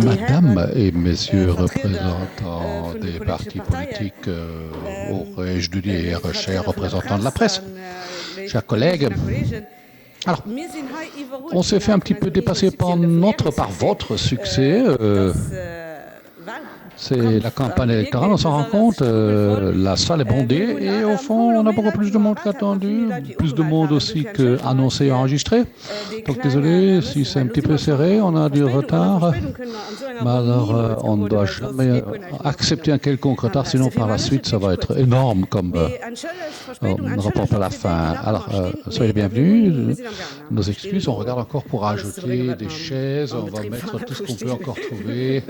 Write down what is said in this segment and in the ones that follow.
Madame et messieurs représentants des partis politiques, aurais-je dû dire, chers représentants de la presse, chers collègues, alors, on s'est fait un petit peu dépasser par votre succès. C'est la campagne électorale, on s'en rend compte, la salle est bondée et au fond, on a beaucoup plus de monde qu'attendu, plus de monde aussi qu'annoncé et enregistré. Donc désolé si c'est un petit peu serré, on a du retard. Mais alors, on ne doit jamais accepter un quelconque retard, sinon par la suite, ça va être énorme comme rapport à la fin. Alors, soyez les bienvenus. Nos excuses, on regarde encore pour ajouter des chaises, on va mettre tout ce qu'on peut encore trouver.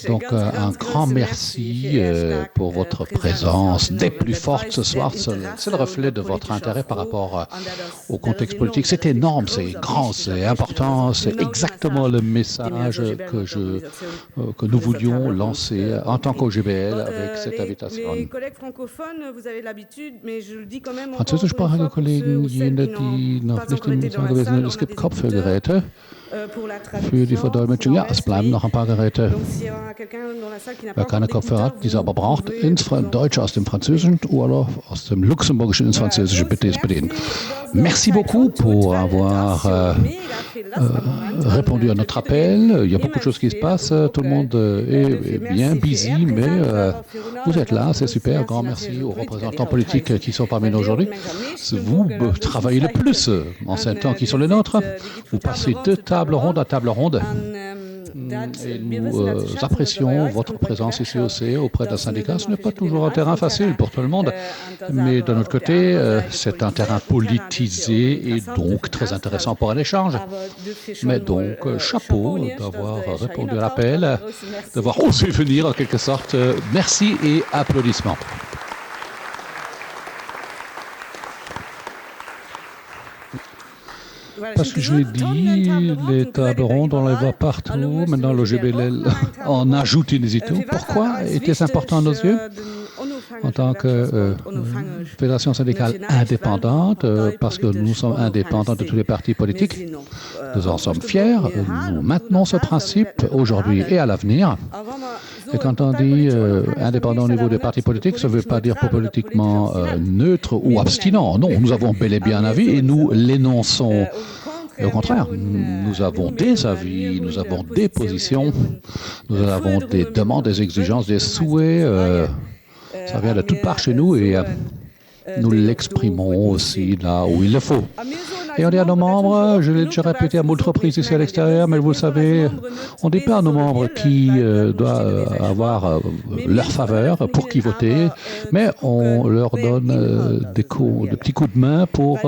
Donc, un grand merci pour votre présence des plus fortes ce soir. C'est le reflet de votre intérêt par rapport au contexte politique. C'est énorme, c'est grand, c'est important. C'est exactement le message que nous voulions lancer en tant qu'OGBL avec cette invitation. Les collègues francophones, vous avez l'habitude, mais je le dis quand même Französischsprachige Kollegen, jene, die noch nicht im Saal gewesen sind, es gibt Kopfhörgeräte für die Verdolmetschung. Ja, es bleiben noch ein paar Geräte. Wer keine Kopfhörer hat, diese aber braucht, ins Deutsche aus dem Französischen oder aus dem Luxemburgischen ins Französische, bitte es bedienen. Merci beaucoup pour avoir répondu à notre appel. Il y a beaucoup de choses qui se passent. Tout le monde est bien busy, mais vous êtes là, c'est super. Grand merci aux représentants politiques qui sont parmi nous aujourd'hui. Vous travaillez le plus en ces temps qui sont les nôtres. Vous passez de table ronde à table ronde. Et nous apprécions votre présence ici aussi auprès d'un syndicat. Ce n'est pas toujours un terrain facile pour tout le monde, mais d'un autre côté, c'est un terrain politisé et donc très intéressant pour un échange. Mais donc, chapeau d'avoir répondu à l'appel, d'avoir osé venir en quelque sorte. Merci et applaudissements. Parce que je l'ai dit, les tables rondes, on les voit partout. Maintenant, l'OGBL en ajoute une hésitation. Pourquoi était-ce important à nos yeux? En tant que fédération syndicale indépendante, parce que nous sommes indépendants de tous les partis politiques. Nous en sommes fiers. Nous maintenons ce principe aujourd'hui et à l'avenir. Et quand on dit indépendant au niveau des partis politiques, ça ne veut pas dire politiquement neutre ou abstinent. Non, nous avons bel et bien un avis et nous l'énonçons. Et au contraire, nous avons des avis, nous avons des positions, nous avons des demandes, des exigences, des souhaits. Ça vient de toutes parts chez nous et nous l'exprimons aussi là où il le faut. Et on dit à nos membres, je l'ai déjà répété à moult reprises ici à l'extérieur, mais vous le savez, on ne dit pas à nos membres qui doivent avoir leur faveur, pour qui voter, mais on leur donne des petits coups de main pour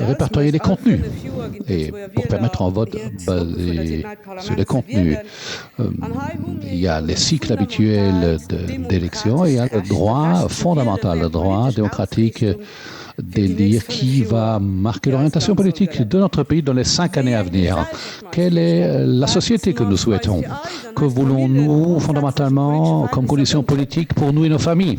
répertorier les contenus et pour permettre un vote basé sur les contenus. Il y a les cycles habituels d'élection et il y a le droit fondamental, le droit démocratique d'élire qui va marquer l'orientation politique de notre pays dans les 5 années à venir. Quelle est la société que nous souhaitons? Que voulons-nous fondamentalement comme condition politique pour nous et nos familles?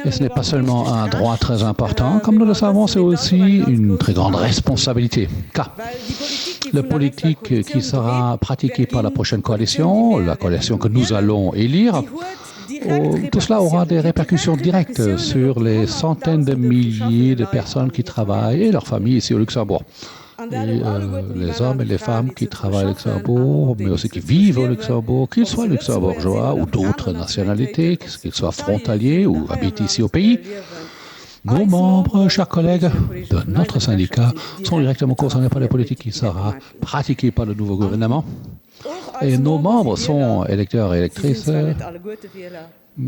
Et ce n'est pas seulement un droit très important, comme nous le savons, c'est aussi une très grande responsabilité. Car le politique qui sera pratiqué par la prochaine coalition, la coalition que nous allons élire, tout cela aura des répercussions directes sur les centaines de milliers de personnes qui travaillent et leurs familles ici au Luxembourg. Et les hommes et les femmes qui travaillent au Luxembourg, mais aussi qui vivent au Luxembourg, qu'ils soient luxembourgeois ou d'autres nationalités, qu'ils soient frontaliers ou habitent ici au pays. Nos membres, chers collègues de notre syndicat, sont directement concernés par les politiques qui sera pratiquées par le nouveau gouvernement. Et nos membres sont électeurs et électrices,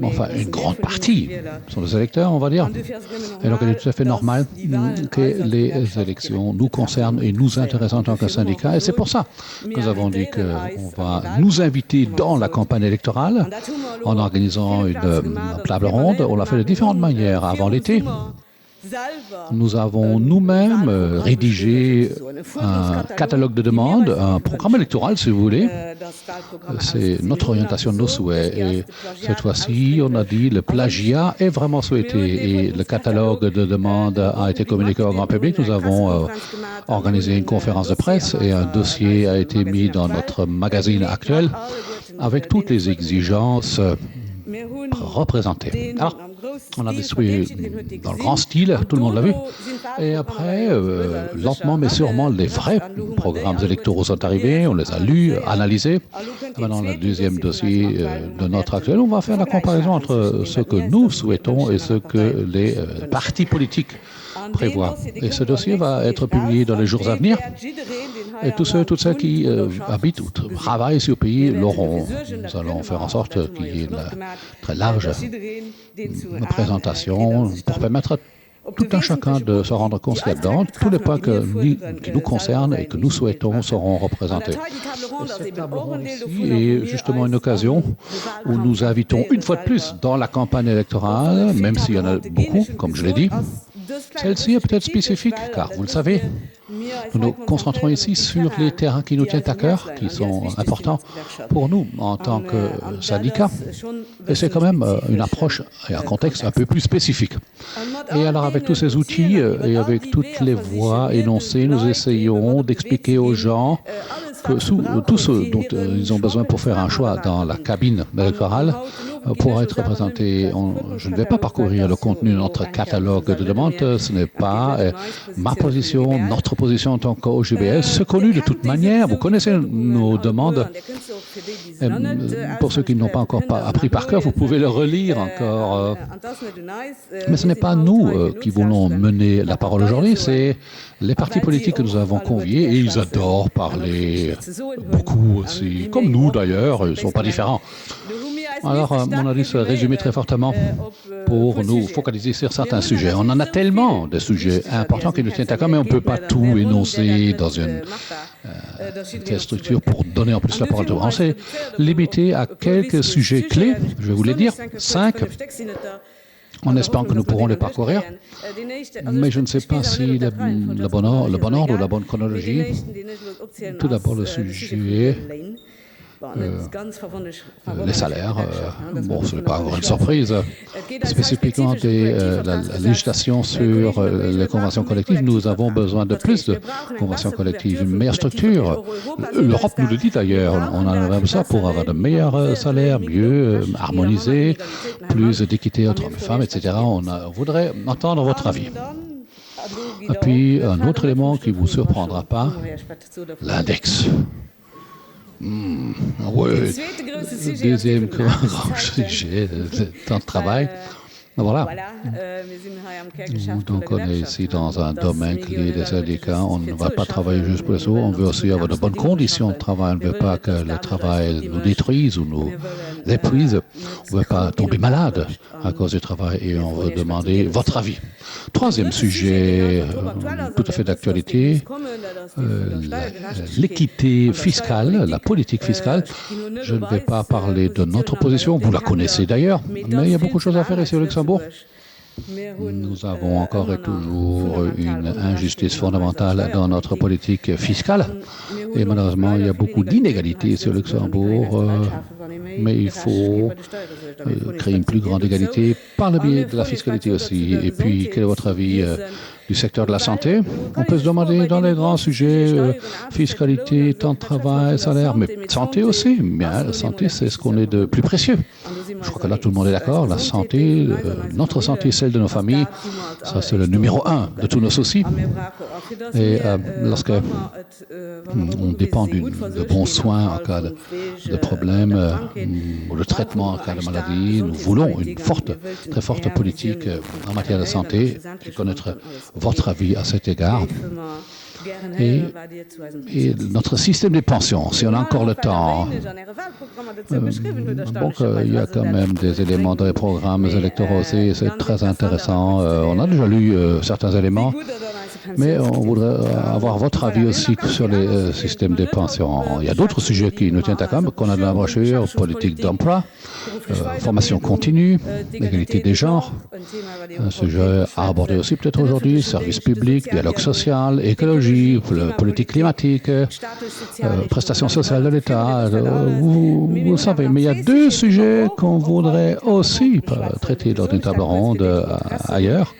enfin une grande partie sont des électeurs, on va dire. Et donc il est tout à fait normal que les élections nous concernent et nous intéressent en tant que syndicat. Et c'est pour ça que nous avons dit qu'on va nous inviter dans la campagne électorale en organisant une table ronde. On l'a fait de différentes manières avant l'été. Nous avons nous-mêmes rédigé un catalogue de demandes, un programme électoral, si vous voulez. C'est notre orientation, nos souhaits. Et cette fois-ci, on a dit le plagiat est vraiment souhaité. Et le catalogue de demandes a été communiqué au grand public. Nous avons organisé une conférence de presse et un dossier a été mis dans notre magazine actuel avec toutes les exigences représentées. Alors, on a distribué dans le grand style, tout le monde l'a vu. Et après, lentement mais sûrement, les vrais programmes électoraux sont arrivés, on les a lus, analysés. Maintenant, le deuxième dossier de notre actuel, on va faire la comparaison entre ce que nous souhaitons et ce que les partis politiques prévoient. Et ce dossier va être publié dans les jours à venir. Et tous ceux, toutes celles qui habitent ou travaillent sur le pays l'auront. Nous allons faire en sorte qu'il y ait une très large présentation pour permettre à tout un chacun de se rendre compte qu'il y a dedans. Tous les points qui nous concernent et que nous souhaitons seront représentés. Cette table ronde ici est justement une occasion où nous invitons une fois de plus dans la campagne électorale, même s'il y en a beaucoup, comme je l'ai dit. Celle-ci est peut-être spécifique, car vous le savez, nous nous concentrons ici sur les terrains qui nous tiennent à cœur, qui sont importants pour nous en tant que syndicat. Et c'est quand même une approche et un contexte un peu plus spécifique. Et alors avec tous ces outils et avec toutes les voies énoncées, nous essayons d'expliquer aux gens que tout ce dont ils ont besoin pour faire un choix dans la cabine électorale pourra être représenté. Je ne vais pas parcourir le contenu de notre catalogue de demandes. Ce n'est pas ma position, notre position en tant qu'OGBL. C'est connu de toute manière. Vous connaissez nos demandes. Pour ceux qui n'ont pas encore appris par cœur, vous pouvez le relire encore. Mais ce n'est pas nous qui voulons mener la parole aujourd'hui, c'est les partis politiques que nous avons conviés et ils adorent parler beaucoup aussi, comme nous d'ailleurs, ils ne sont pas différents. Alors, mon avis se résume très fortement pour nous focaliser sur certains sujets. On en a tellement de sujets importants qui nous tiennent à cœur, mais on ne peut pas tout énoncer dans une telle structure pour donner en plus la parole. On s'est limité à quelques sujets clés, je vais vous les dire, 5. En espérant que nous pourrons les parcourir, mais je ne sais pas si le bon ordre ou la bonne chronologie. Tout d'abord, le sujet, les salaires. Bon, ce n'est pas encore une surprise. Spécifiquement la législation sur les conventions collectives, nous avons besoin de plus de conventions collectives, une meilleure structure. L'Europe nous le dit d'ailleurs, on en a besoin pour avoir de meilleurs salaires, mieux harmonisés, plus d'équité entre hommes et femmes, etc. On voudrait entendre votre avis. Et puis, un autre élément qui ne vous surprendra pas, l'index. Oui, le deuxième grand sujet de temps de travail. Voilà. Donc on est ici dans un domaine clé des syndicats. On ne va pas travailler juste pour les autres. On veut aussi avoir de bonnes conditions de travail. On ne veut pas que le travail nous détruise ou nous épuise. On ne veut pas tomber malade à cause du travail et on veut demander votre avis. Troisième sujet, tout à fait d'actualité, l'équité fiscale, la politique fiscale. Je ne vais pas parler de notre position, vous la connaissez d'ailleurs, mais il y a beaucoup de choses à faire ici au Luxembourg. Nous avons encore et toujours une injustice fondamentale dans notre politique fiscale. Et malheureusement, il y a beaucoup d'inégalités sur le Luxembourg, mais il faut créer une plus grande égalité par le biais de la fiscalité aussi. Et puis, quel est votre avis du secteur de la santé? On peut se demander dans les grands sujets, fiscalité, temps de travail, salaire, mais santé aussi. Bien, la santé, c'est ce qu'on est de plus précieux. Je crois que là, tout le monde est d'accord. La santé, notre santé, celle de nos familles, ça c'est le numéro 1 de tous nos soucis. Et lorsque on dépend de bons soins en cas de problème, ou de traitement en cas de maladie, nous voulons une très forte politique en matière de santé. Je connaîtrais votre avis à cet égard. Et notre système des pensions, si on a encore le temps. Donc, il y a quand même des éléments dans les programmes électoraux aussi, c'est très intéressant. On a déjà lu certains éléments. Mais on voudrait avoir votre avis aussi sur les systèmes de pension. Il y a d'autres sujets qui nous tiennent à cœur, qu'on a dans la brochure, politique d'emploi, formation continue, égalité des genres, un sujet à aborder aussi peut-être aujourd'hui, services publics, dialogue social, écologie, politique climatique, prestations sociales de l'État, vous savez. Mais il y a deux sujets qu'on voudrait aussi traiter lors d'une table ronde ailleurs.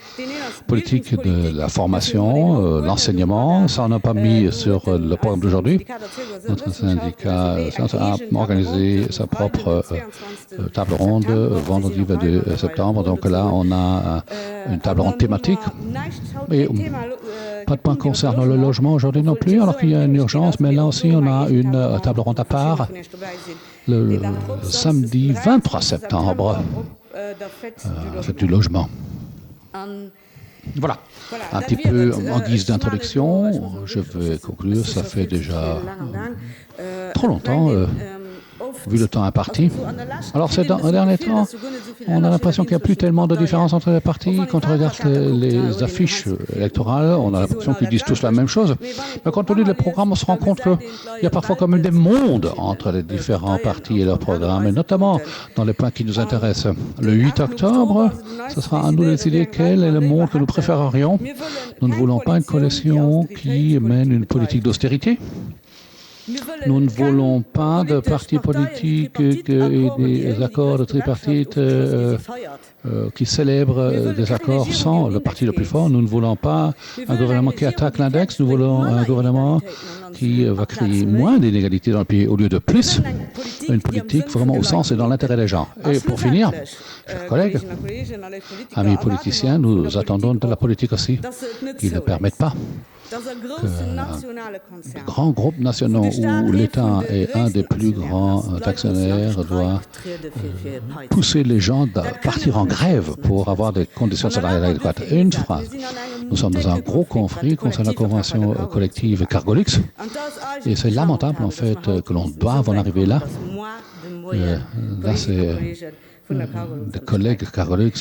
Politique de la formation, l'enseignement, ça on n'a pas mis sur le programme d'aujourd'hui. Notre syndicat a organisé sa propre table ronde vendredi 22 septembre. Donc là, on a une table ronde thématique. Et pas de point concernant le logement aujourd'hui non plus, alors qu'il y a une urgence. Mais là aussi, on a une table ronde à part le samedi 23 septembre. C'est du logement. Voilà, un petit peu en guise d'introduction, je vais conclure, ça fait déjà trop longtemps, vu le temps imparti. Alors ces derniers temps, on a l'impression qu'il n'y a plus tellement de différence entre les partis. Quand on regarde les affiches électorales, on a l'impression qu'ils disent tous la même chose. Mais quand on lit les programmes, on se rend compte qu'il y a parfois quand même des mondes entre les différents partis et leurs programmes, et notamment dans les points qui nous intéressent. Le 8 octobre, ce sera à nous de décider quel est le monde que nous préférerions. Nous ne voulons pas une coalition qui mène une politique d'austérité. Nous ne voulons pas de partis politiques et des accords de tripartite qui célèbrent des accords sans le parti le plus fort. Nous ne voulons pas un gouvernement qui attaque l'index. Nous voulons un gouvernement qui va créer moins d'inégalités dans le pays au lieu de plus. Une politique vraiment au sens et dans l'intérêt des gens. Et pour finir, chers collègues, amis politiciens, nous attendons de la politique aussi qui ne permette pas que grands groupes nationaux où l'État est un des plus grands actionnaires doit pousser les gens à partir en grève pour avoir des conditions salariales adéquates. Et une phrase, nous sommes dans un gros conflit concernant la convention collective Cargolux et c'est lamentable en fait que l'on doive en arriver là. Là c'est des collègues Cargolux,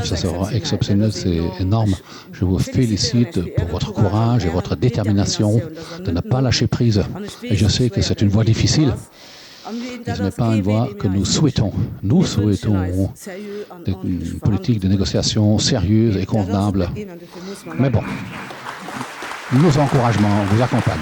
ça sera exceptionnel, c'est énorme. Je vous félicite pour votre courage et votre détermination de ne pas lâcher prise. Et je sais que c'est une voie difficile. Et ce n'est pas une voie que nous souhaitons. Nous souhaitons une politique de négociation sérieuse et convenable. Mais bon, nos encouragements vous accompagnent.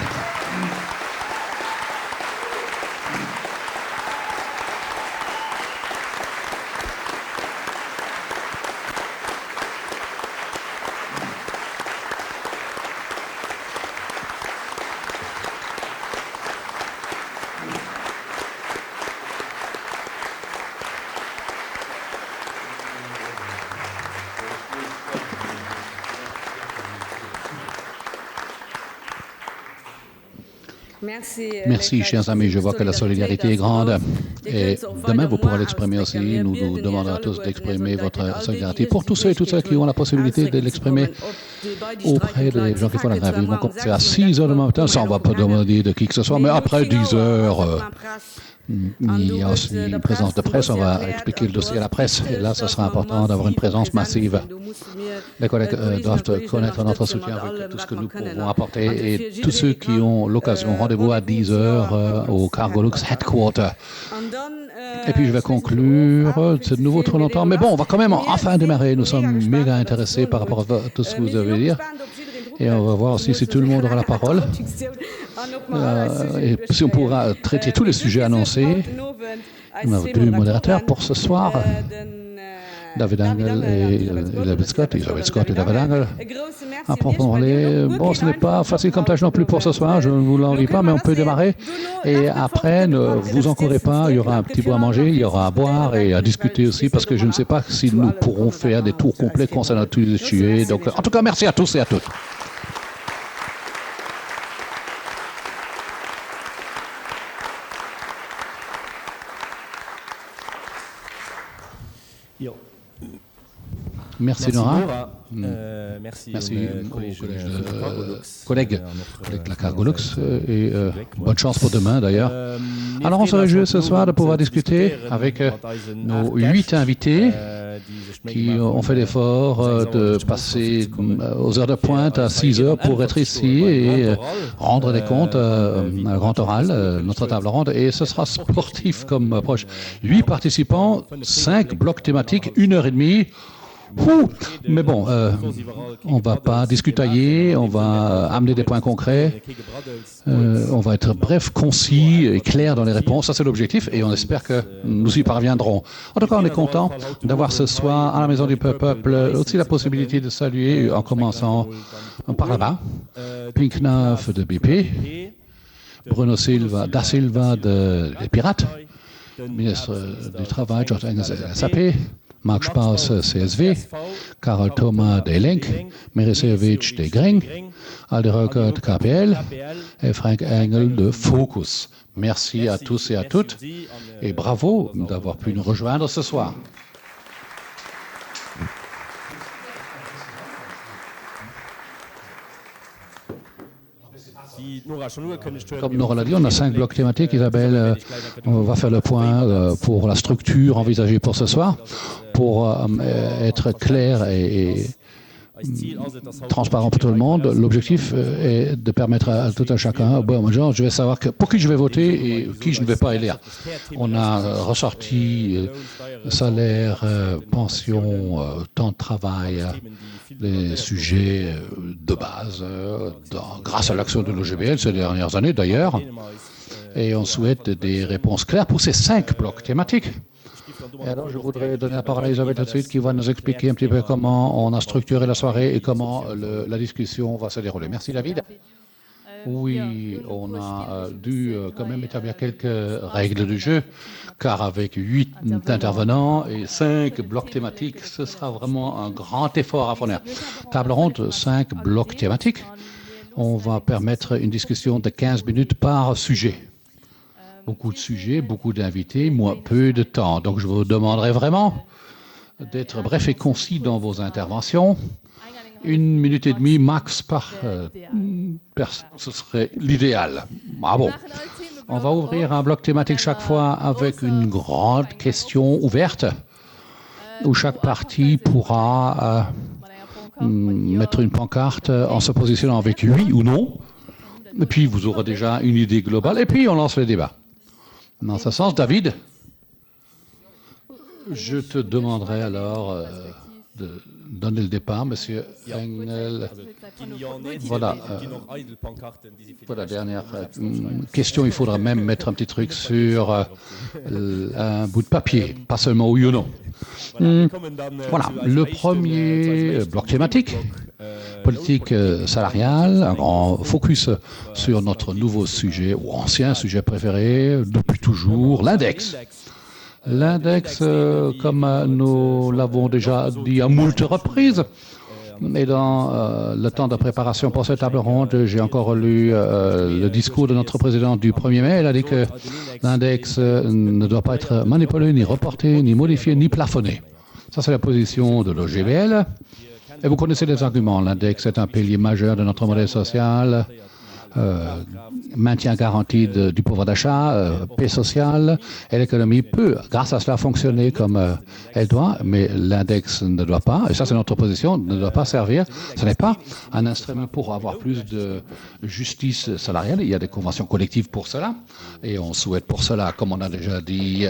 Merci, chers amis. Je vois que la solidarité est grande. Et demain, vous pourrez l'exprimer aussi. Nous vous demandons à tous d'exprimer votre solidarité. Pour tous ceux et toutes celles qui ont la possibilité de l'exprimer auprès des gens qui font la grève. Ils vont commencer à 6 heures du matin. Ça, on ne va pas demander de qui que ce soit. Mais après 10 heures, il y a aussi une présence de presse. On va expliquer le dossier à la presse. Et là, ce sera important d'avoir une présence massive. Les collègues doivent connaître notre soutien avec tout ce que nous pouvons apporter. Et tous ceux qui ont l'occasion, rendez-vous à 10 heures au Cargolux Headquarter. Et puis je vais conclure. C'est de nouveau trop longtemps. Mais bon, on va quand même enfin démarrer. Nous sommes méga intéressés par rapport à tout ce que vous avez à dire. Et on va voir aussi si tout le monde aura la parole. Et si on pourra traiter tous les sujets annoncés. On a deux modérateurs pour ce soir. David Engel et Elisabeth Scott et David Engel. À proprement parler, bon, ce n'est pas facile comme tâche non plus pour ce soir, je ne vous l'envie pas, mais on peut démarrer. Et après, ne vous en courez pas, il y aura un petit bout à manger, il y aura à boire et à discuter aussi, parce que je ne sais pas si nous pourrons faire des tours complets concernant tous les sujets. Donc, en tout cas, merci à tous et à toutes. Merci Nora. Merci aux collègues de la Cargolux et bonne chance pour demain d'ailleurs. Alors on se réjouit ce soir de pouvoir discuter avec nos 8 invités qui ont fait l'effort de passer aux heures de pointe à 6 heures pour être ici et rendre des comptes à grand oral, notre table ronde. Et ce sera sportif comme approche. 8 participants, 5 blocs thématiques, 1h30. Mais bon, on ne va pas discutailler, on va amener des points concrets, on va être bref, concis et clair dans les réponses. Ça, c'est l'objectif et on espère que nous y parviendrons. En tout cas, on est content d'avoir ce soir à la Maison du Peuple aussi la possibilité de saluer, en commençant par là-bas, Pinknaf de BP, Bruno da Silva des Pirates, ministre du Travail, George Engels SAP, Marc Spaus, CSV, Karel Thomas des Link, Mirisevic des Greng, Alde Röcker de KPL et Frank Engel de Focus. Merci à tous et à toutes et bravo d'avoir pu nous rejoindre ce soir. Comme Nora l'a dit, on a 5 blocs thématiques. Isabelle, on va faire le point pour la structure envisagée pour ce soir, pour être clair et transparent pour tout le monde. L'objectif est de permettre à tout un chacun, bon, genre, je vais savoir pour qui je vais voter et qui je ne vais pas élire. On a ressorti salaire, pension, temps de travail, les sujets de base, grâce à l'action de l'OGBL ces dernières années d'ailleurs. Et on souhaite des réponses claires pour ces 5 blocs thématiques. Et alors, je voudrais donner la parole à Isabelle tout de suite qui va nous expliquer un petit peu comment on a structuré la soirée et comment la discussion va se dérouler. Merci, David. Oui, on a dû quand même établir quelques règles du jeu, car avec 8 intervenants et 5 blocs thématiques, ce sera vraiment un grand effort à fournir. Table ronde, 5 blocs thématiques. On va permettre une discussion de 15 minutes par sujet. Beaucoup de sujets, beaucoup d'invités, moi, peu de temps. Donc, je vous demanderai vraiment d'être bref et concis dans vos interventions. 1 minute et demie max par personne, ce serait l'idéal. Ah bon. On va ouvrir un bloc thématique chaque fois avec une grande question ouverte où chaque partie pourra mettre une pancarte en se positionnant avec oui ou non. Et puis, vous aurez déjà une idée globale. Et puis, on lance le débat. Dans ce sens, David, je te demanderai alors de donner le départ, Monsieur Engel. Voilà, dernière question. Il faudra même mettre un petit truc sur un bout de papier, pas seulement oui ou non. Voilà, le premier bloc thématique, politique salariale, un grand focus sur notre nouveau sujet, ou ancien sujet préféré, depuis toujours, l'index. L'index, comme nous l'avons déjà dit à moult reprises, et dans le temps de préparation pour cette table ronde, j'ai encore lu le discours de notre présidente du 1er mai. Elle a dit que l'index ne doit pas être manipulé, ni reporté, ni modifié, ni plafonné. Ça, c'est la position de l'OGBL. Et vous connaissez les arguments. L'index est un pilier majeur de notre modèle social. Maintien garanti du pouvoir d'achat, paix sociale, et l'économie peut, grâce à cela, fonctionner comme elle doit, mais l'index ne doit pas, et ça c'est notre position, ne doit pas servir, ce n'est pas un instrument pour avoir plus de justice salariale, il y a des conventions collectives pour cela, et on souhaite pour cela, comme on a déjà dit,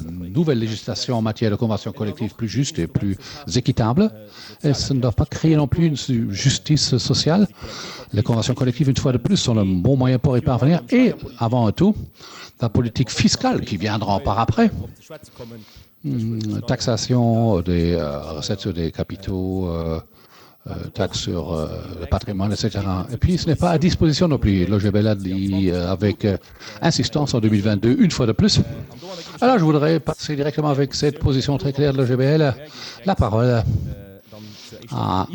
une nouvelle législation en matière de conventions collectives plus juste et plus équitable, et ça ne doit pas créer non plus une justice sociale. Les conventions collectives, une fois de plus, sont le bon moyen pour y parvenir. Et, avant tout, la politique fiscale qui viendra par après. Taxation des recettes sur des capitaux, taxes sur le patrimoine, etc. Et puis, ce n'est pas à disposition non plus. L'OGBL a dit avec insistance en 2022, une fois de plus. Alors, je voudrais passer directement avec cette position très claire de l'OGBL. La parole à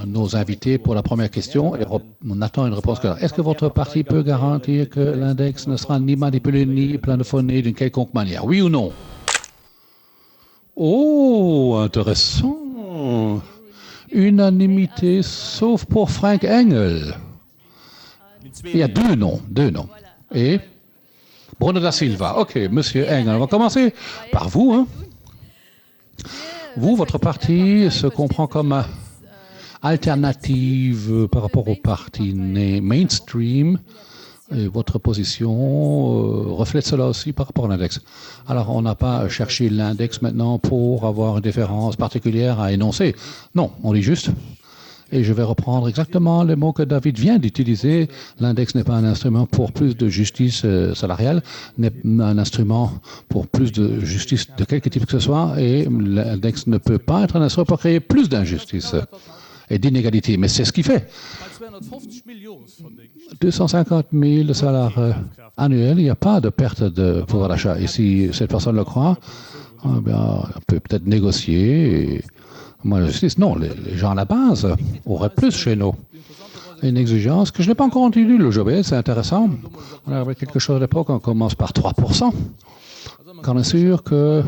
nos invités pour la première question. Et on attend une réponse claire. Est-ce que votre parti peut garantir que l'index ne sera ni manipulé ni plafonné d'une quelconque manière? Oui ou non? Oh, intéressant. Unanimité, sauf pour Frank Engel. Il y a deux noms. Et Bruno da Silva. OK, Monsieur Engel, on va commencer par vous. Hein. Vous, votre parti se comprend comme alternative par rapport au parti mainstream. Et votre position reflète cela aussi par rapport à l'index. Alors, on n'a pas cherché l'index maintenant pour avoir une différence particulière à énoncer. Non, on dit juste, et je vais reprendre exactement les mots que David vient d'utiliser, l'index n'est pas un instrument pour plus de justice salariale, n'est un instrument pour plus de justice de quelque type que ce soit, et l'index ne peut pas être un instrument pour créer plus d'injustice et d'inégalité. Mais c'est ce qu'il fait. 250 000 salaires annuels, il n'y a pas de perte de pouvoir d'achat. Et si cette personne le croit, on peut peut-être négocier. Et moi, je dis non, les gens à la base auraient plus chez nous. Une exigence que je n'ai pas encore entendue, le JOBL, c'est intéressant. On avait quelque chose à l'époque, on commence par 3%. Quand on est sûr que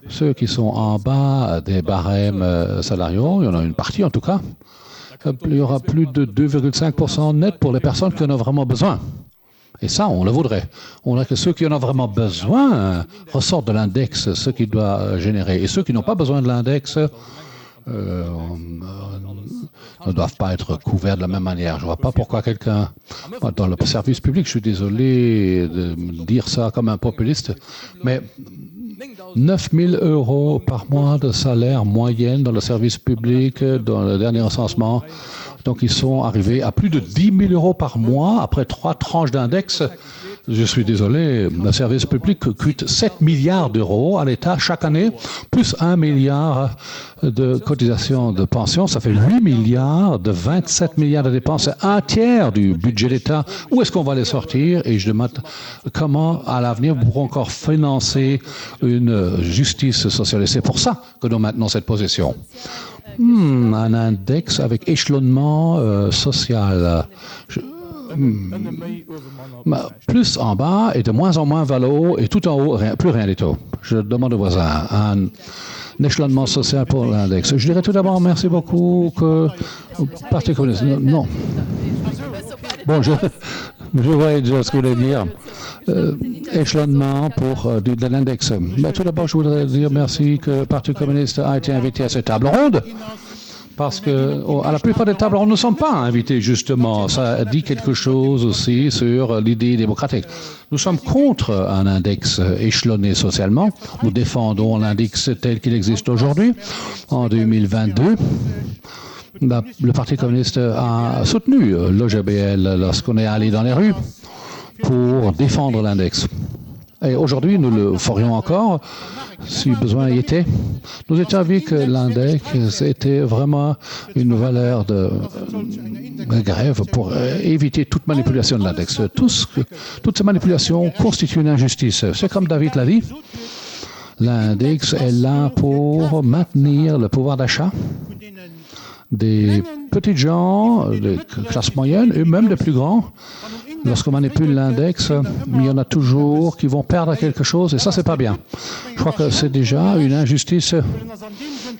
ceux qui sont en bas des barèmes salariaux, il y en a une partie en tout cas, il y aura plus de 2,5% net pour les personnes qui en ont vraiment besoin. Et ça, on le voudrait. On voudrait que ceux qui en ont vraiment besoin ressortent de l'index, ce qui doit générer. Et ceux qui n'ont pas besoin de l'index ne doivent pas être couverts de la même manière. Je ne vois pas pourquoi quelqu'un, dans le service public, je suis désolé de dire ça comme un populiste, mais 9 000 € par mois de salaire moyenne dans le service public, dans le dernier recensement. Donc, ils sont arrivés à plus de 10 000 € par mois après 3 tranches d'index. Je suis désolé, le service public coûte 7 milliards d'euros à l'État chaque année, plus 1 milliard de cotisations de pension. Ça fait 8 milliards de 27 milliards de dépenses. C'est un tiers du budget d'État. Où est-ce qu'on va les sortir? Et je demande comment, à l'avenir, nous pourrons encore financer une justice sociale. Et c'est pour ça que nous maintenons cette position. Un index avec échelonnement social. Plus en bas et de moins en moins vers le haut et tout en haut, plus rien du tout. Je demande aux voisins un échelonnement social pour l'index. Je dirais tout d'abord merci beaucoup que Parti communiste. Non. Bon, je vois déjà ce que vous voulez dire. Échelonnement pour de l'index. Mais tout d'abord, je voudrais dire merci que le Parti communiste a été invité à cette table ronde. Parce que à la plupart des tables rondes, nous ne sommes pas invités, justement. Ça dit quelque chose aussi sur l'idée démocratique. Nous sommes contre un index échelonné socialement. Nous défendons l'index tel qu'il existe aujourd'hui. En 2022, le Parti communiste a soutenu l'OGBL lorsqu'on est allé dans les rues pour défendre l'index. Et aujourd'hui, nous le ferions encore, si besoin y était. Nous étions avis que l'index était vraiment une valeur de grève pour éviter toute manipulation de l'index. Toutes ces manipulations constituent une injustice. C'est comme David l'a dit, l'index est là pour maintenir le pouvoir d'achat des petits gens, des classes moyennes et même des plus grands. Lorsqu'on manipule l'index, il y en a toujours qui vont perdre quelque chose et ça, c'est pas bien. Je crois que c'est déjà une injustice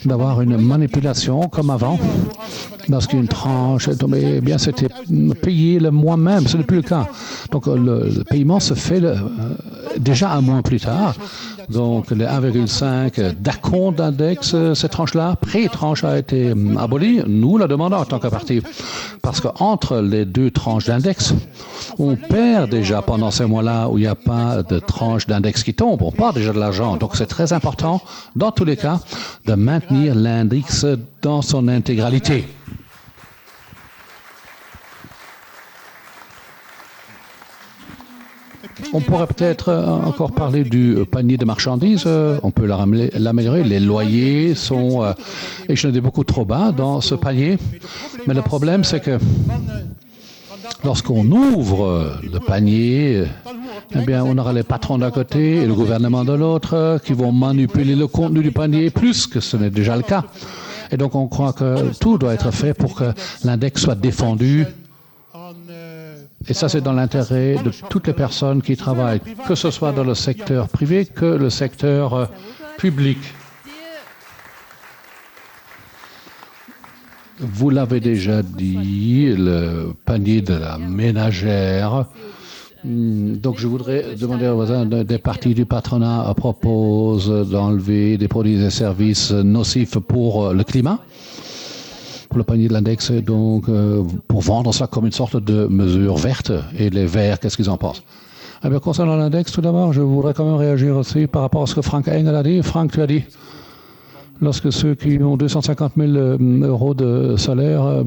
d'avoir une manipulation comme avant. Lorsqu'une tranche est tombée, eh bien, c'était payé le mois même, ce n'est plus le cas. Donc, le paiement se fait déjà un mois plus tard. Donc, les 1,5 d'acompte d'index, cette tranche-là, pré-tranche a été abolie. Nous la demandons en tant que parti. Parce qu'entre les deux tranches d'index, on perd déjà pendant ces mois-là où il n'y a pas de tranche d'index qui tombe. On perd déjà de l'argent. Donc, c'est très important, dans tous les cas, de maintenir l'index dans son intégralité. On pourrait peut-être encore parler du panier de marchandises. On peut l'améliorer. Les loyers sont échelonnés beaucoup trop bas dans ce panier. Mais le problème, c'est que lorsqu'on ouvre le panier, eh bien, on aura les patrons d'un côté et le gouvernement de l'autre qui vont manipuler le contenu du panier plus que ce n'est déjà le cas. Et donc, on croit que tout doit être fait pour que l'index soit défendu. Et ça, c'est dans l'intérêt de toutes les personnes qui travaillent, que ce soit dans le secteur privé que le secteur public. Vous l'avez déjà dit, le panier de la ménagère Donc je voudrais demander aux voisins des partis du patronat proposent d'enlever des produits et services nocifs pour le climat, pour le panier de l'index, donc pour vendre ça comme une sorte de mesure verte. Et les verts, qu'est-ce qu'ils en pensent? Eh bien, concernant l'index, tout d'abord, je voudrais quand même réagir aussi par rapport à ce que Frank Engel a dit. Frank, tu as dit, lorsque ceux qui ont 250 000 euros de salaire,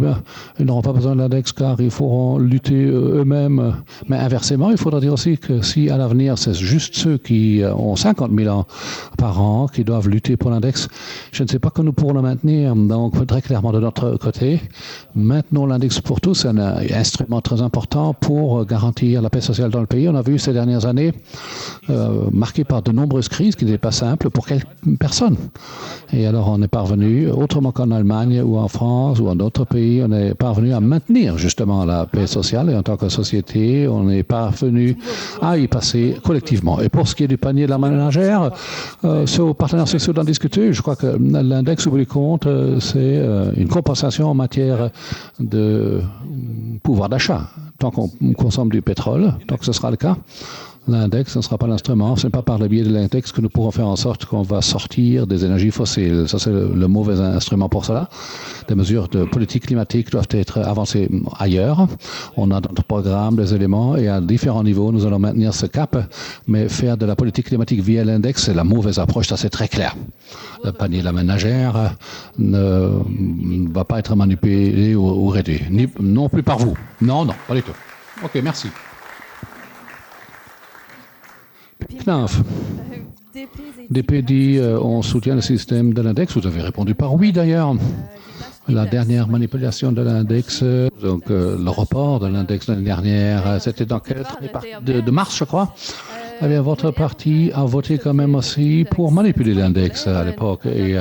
ils n'auront pas besoin de l'index car ils pourront lutter eux-mêmes. Mais inversement, il faudra dire aussi que si à l'avenir, c'est juste ceux qui ont 50 000 ans par an qui doivent lutter pour l'index, je ne sais pas que nous pourrons le maintenir. Donc, très clairement, de notre côté, maintenons l'index pour tous, c'est un instrument très important pour garantir la paix sociale dans le pays. On a vu ces dernières années marquées par de nombreuses crises qui n'étaient pas simples pour quelques personnes. Et alors, on est parvenu, autrement qu'en Allemagne ou en France ou en d'autres pays, on est parvenu à maintenir justement la paix sociale. Et en tant que société, on est parvenu à y passer collectivement. Et pour ce qui est du panier de la ménagère, c'est aux partenaires sociaux d'en discuter. Je crois que l'index, au bout du compte, c'est une compensation en matière de pouvoir d'achat. Tant qu'on consomme du pétrole, tant que ce sera le cas, l'index, ce ne sera pas l'instrument. Ce n'est pas par le biais de l'index que nous pourrons faire en sorte qu'on va sortir des énergies fossiles. Ça, c'est le mauvais instrument pour cela. Des mesures de politique climatique doivent être avancées ailleurs. On a dans notre programme des éléments et à différents niveaux, nous allons maintenir ce cap. Mais faire de la politique climatique via l'index, c'est la mauvaise approche. Ça, c'est très clair. Le panier de la ménagère ne va pas être manipulé ou réduit. Non plus par vous. Non, pas du tout. OK, merci. Knaf. DP dit on soutient le système de l'index. Vous avez répondu par oui d'ailleurs. La dernière manipulation de l'index, donc le report de l'index l'année dernière, c'était dans quelle de mars, je crois. Eh bien, votre parti a voté quand même aussi pour manipuler l'index à l'époque. Et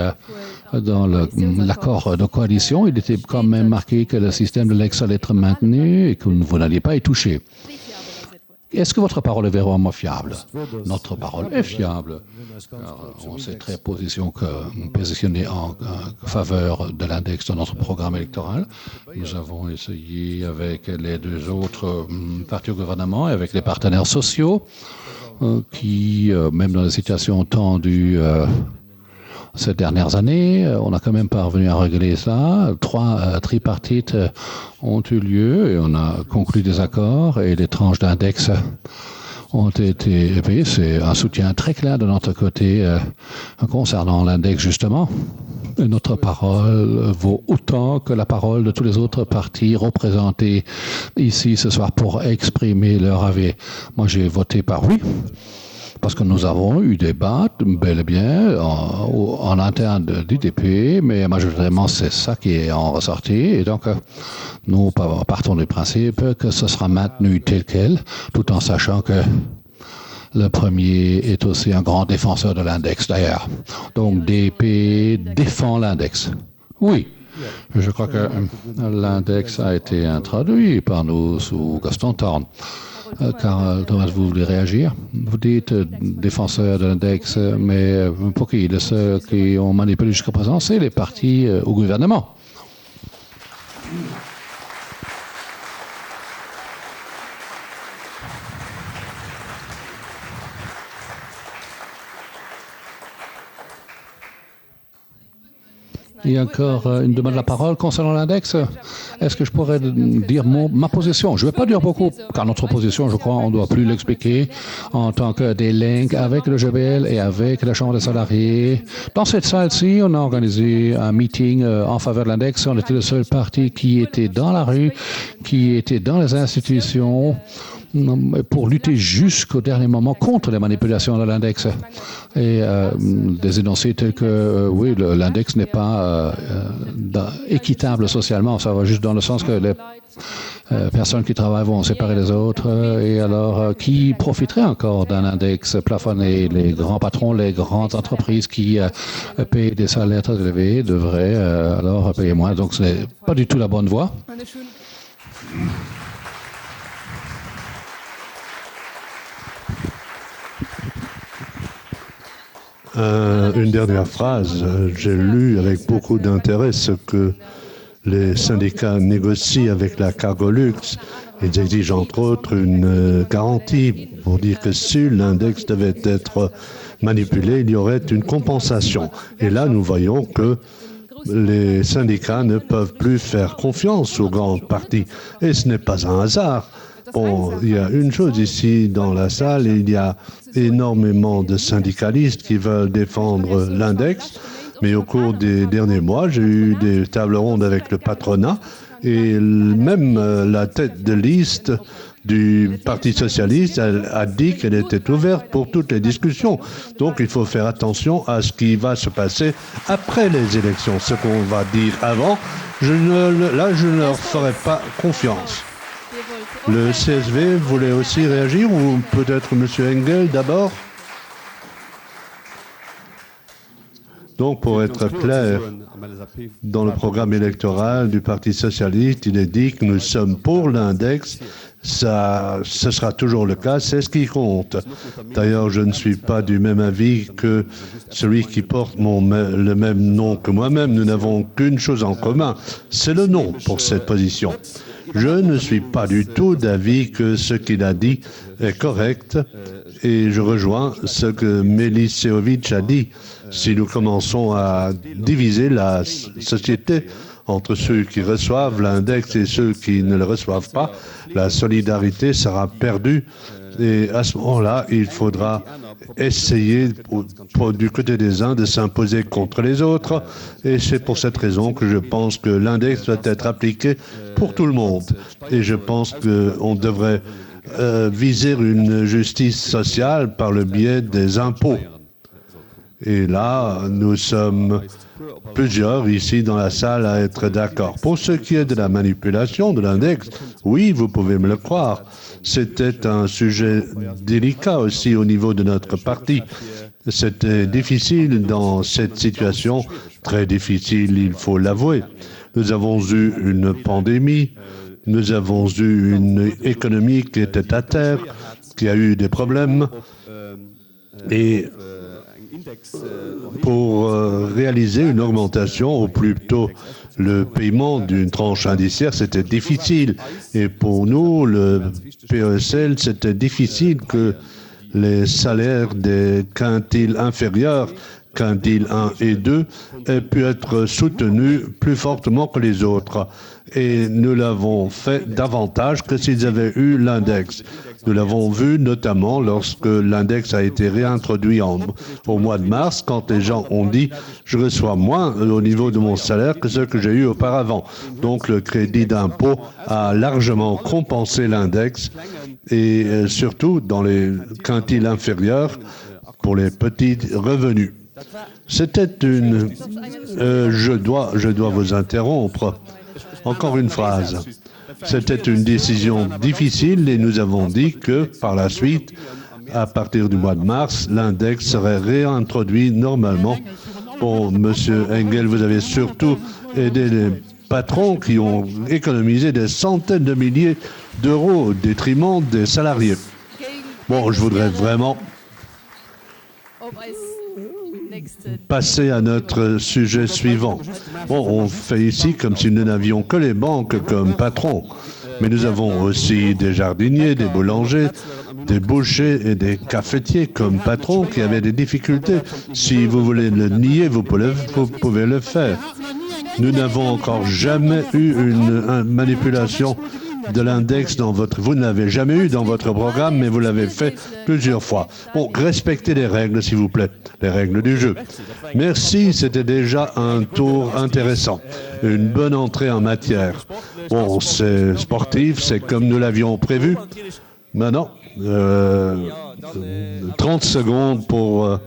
dans l'accord de coalition, il était quand même marqué que le système de l'index allait être maintenu et que vous n'alliez pas y toucher. Est-ce que votre parole est vraiment fiable? Notre parole est fiable. On s'est très positionné en faveur de l'index dans notre programme électoral. Nous avons essayé avec les deux autres partis au gouvernement et avec les partenaires sociaux qui, même dans des situations tendues ces dernières années, on a quand même parvenu à régler ça. 3 tripartites ont eu lieu et on a conclu des accords et les tranches d'index ont été payées. C'est un soutien très clair de notre côté concernant l'index justement. Et notre parole vaut autant que la parole de tous les autres partis représentés ici ce soir pour exprimer leur avis. Moi, j'ai voté par oui. Parce que nous avons eu des débats, bel et bien, en interne du DP, mais majoritairement, c'est ça qui est en ressorti. Et donc, nous partons du principe que ce sera maintenu tel quel, tout en sachant que le premier est aussi un grand défenseur de l'index, d'ailleurs. Donc, DP défend l'index. Oui. Je crois que l'index a été introduit par nous sous Gaston Thorn. Karl Thomas, vous voulez réagir? Vous dites défenseur de l'index, mais pour qui? Ceux qui ont manipulé jusqu'à présent, c'est les partis au gouvernement. Il y a encore une demande de la parole concernant l'index. Est-ce que je pourrais dire ma position? Je ne vais pas dire beaucoup, car notre position, je crois, on ne doit plus l'expliquer en tant que des links avec le GBL et avec la Chambre des salariés. Dans cette salle-ci, on a organisé un meeting en faveur de l'index. On était le seul parti qui était dans la rue, qui était dans les institutions, pour lutter jusqu'au dernier moment contre les manipulations de l'index. Et des énoncés tels que, oui, l'index n'est pas équitable socialement, ça va juste dans le sens que les personnes qui travaillent vont séparer les autres, et alors qui profiterait encore d'un index plafonné? Les grands patrons, les grandes entreprises qui payent des salaires très élevés devraient alors payer moins, donc ce n'est pas du tout la bonne voie. Une dernière phrase. J'ai lu avec beaucoup d'intérêt ce que les syndicats négocient avec la Cargolux Ils exigent entre autres une garantie pour dire que si l'index devait être manipulé, il y aurait une compensation. Et là, nous voyons que les syndicats ne peuvent plus faire confiance aux grands partis. Et ce n'est pas un hasard. Bon, il y a une chose ici dans la salle, il y a énormément de syndicalistes qui veulent défendre l'index, mais au cours des derniers mois, j'ai eu des tables rondes avec le patronat et même la tête de liste du Parti socialiste a dit qu'elle était ouverte pour toutes les discussions. Donc il faut faire attention à ce qui va se passer après les élections. Ce qu'on va dire avant, je ne leur ferai pas confiance. Le CSV voulait aussi réagir, ou peut-être M. Engel d'abord? Donc, pour être clair, dans le programme électoral du Parti socialiste, il est dit que nous sommes pour l'index. Ce sera toujours le cas, c'est ce qui compte. D'ailleurs, je ne suis pas du même avis que celui qui porte le même nom que moi-même. Nous n'avons qu'une chose en commun, c'est le nom pour cette position. Je ne suis pas du tout d'avis que ce qu'il a dit est correct et je rejoins ce que Milicevic a dit. Si nous commençons à diviser la société entre ceux qui reçoivent l'index et ceux qui ne le reçoivent pas, la solidarité sera perdue. Et à ce moment-là, il faudra essayer, du côté des uns, de s'imposer contre les autres. Et c'est pour cette raison que je pense que l'index doit être appliqué pour tout le monde. Et je pense qu'on devrait viser une justice sociale par le biais des impôts. Et là, nous sommes plusieurs ici dans la salle à être d'accord. Pour ce qui est de la manipulation de l'index, oui, vous pouvez me le croire. C'était un sujet délicat aussi au niveau de notre parti. C'était difficile dans cette situation, très difficile, il faut l'avouer. Nous avons eu une pandémie, nous avons eu une économie qui était à terre, qui a eu des problèmes, et pour réaliser une augmentation, ou plutôt le paiement d'une tranche indiciaire, c'était difficile. Et pour nous, le PESL, c'était difficile que les salaires des quintiles inférieurs, quintiles 1 et 2, aient pu être soutenus plus fortement que les autres. Et nous l'avons fait davantage que s'ils avaient eu l'index. Nous l'avons vu notamment lorsque l'index a été réintroduit au mois de mars, quand les gens ont dit « je reçois moins au niveau de mon salaire que ce que j'ai eu auparavant ». Donc le crédit d'impôt a largement compensé l'index et surtout dans les quintiles inférieurs pour les petits revenus. C'était une... je dois vous interrompre. Encore une phrase. C'était une décision difficile et nous avons dit que, par la suite, à partir du mois de mars, l'index serait réintroduit normalement. Bon, Monsieur Engel, vous avez surtout aidé les patrons qui ont économisé des centaines de milliers d'euros au détriment des salariés. Bon, je voudrais vraiment passer à notre sujet suivant. Bon, on fait ici comme si nous n'avions que les banques comme patrons, mais nous avons aussi des jardiniers, des boulangers, des bouchers et des cafetiers comme patrons qui avaient des difficultés. Si vous voulez le nier, vous pouvez le faire. Nous n'avons encore jamais eu une manipulation de l'index dans votre... Vous ne l'avez jamais eu dans votre programme, mais vous l'avez fait plusieurs fois. Bon, respectez les règles, s'il vous plaît, les règles du jeu. Merci, c'était déjà un tour intéressant. Une bonne entrée en matière. Bon, c'est sportif, c'est comme nous l'avions prévu. Maintenant, 30 secondes pour...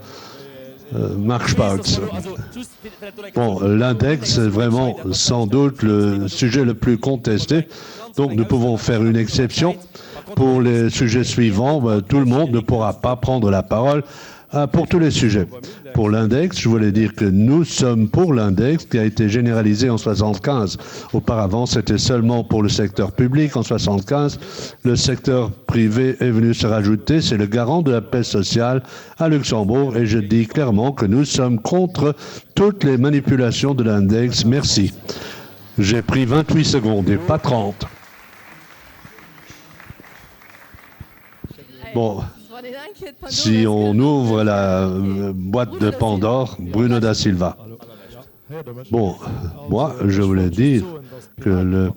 Mark Sparks. Bon, l'index est vraiment sans doute le sujet le plus contesté. Donc nous pouvons faire une exception. Pour les sujets suivants, tout le monde ne pourra pas prendre la parole pour tous les sujets. Pour l'index, je voulais dire que nous sommes pour l'index qui a été généralisé en 1975. Auparavant, c'était seulement pour le secteur public. En 1975, le secteur privé est venu se rajouter. C'est le garant de la paix sociale à Luxembourg. Et je dis clairement que nous sommes contre toutes les manipulations de l'index. Merci. J'ai pris 28 secondes et pas 30. Bon, si on ouvre la boîte de Pandore, Bruno da Silva. Bon, moi, je voulais dire que le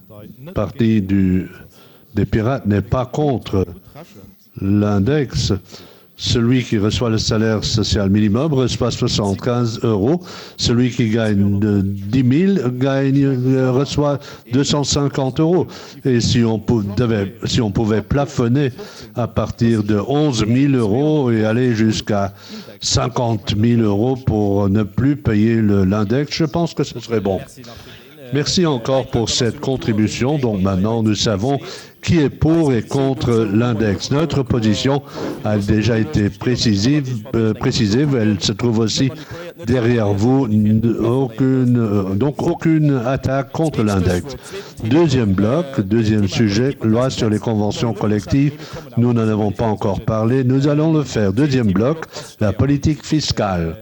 parti des pirates n'est pas contre l'index. Celui qui reçoit le salaire social minimum reçoit 75 €. Celui qui gagne 10 000 reçoit 250 €. Et si on pouvait plafonner à partir de 11 000 € et aller jusqu'à 50 000 € pour ne plus payer l'index, je pense que ce serait bon. Merci encore pour cette contribution. Donc maintenant, nous savons qui est pour et contre l'index. Notre position a déjà été précisée. Elle se trouve aussi derrière vous. Donc aucune attaque contre l'index. Deuxième bloc, deuxième sujet, loi sur les conventions collectives. Nous n'en avons pas encore parlé. Nous allons le faire. Deuxième bloc, la politique fiscale.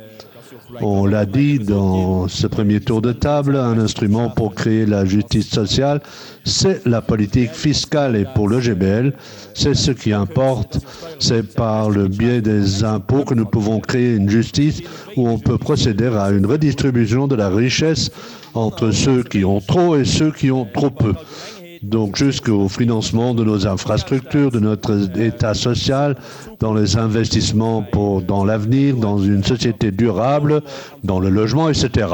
On l'a dit dans ce premier tour de table, un instrument pour créer la justice sociale, c'est la politique fiscale. Et pour le GBL, c'est ce qui importe. C'est par le biais des impôts que nous pouvons créer une justice où on peut procéder à une redistribution de la richesse entre ceux qui ont trop et ceux qui ont trop peu. Donc jusqu'au financement de nos infrastructures, de notre état social, dans les investissements dans l'avenir, dans une société durable, dans le logement, etc.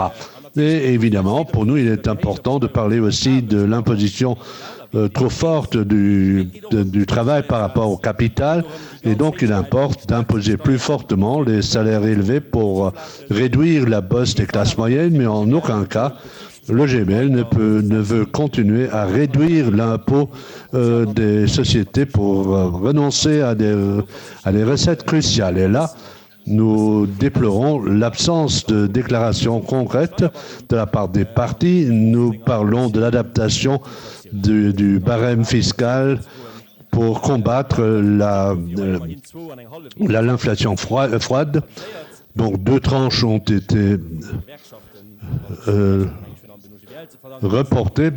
Et évidemment, pour nous, il est important de parler aussi de l'imposition trop forte du travail par rapport au capital. Et donc, il importe d'imposer plus fortement les salaires élevés pour réduire la bosse des classes moyennes, mais en aucun cas, le GBL ne veut continuer à réduire l'impôt des sociétés pour renoncer à des recettes cruciales. Et là, nous déplorons l'absence de déclarations concrètes de la part des partis. Nous parlons de l'adaptation du barème fiscal pour combattre l'inflation froide. Donc, 2 tranches ont été reportées,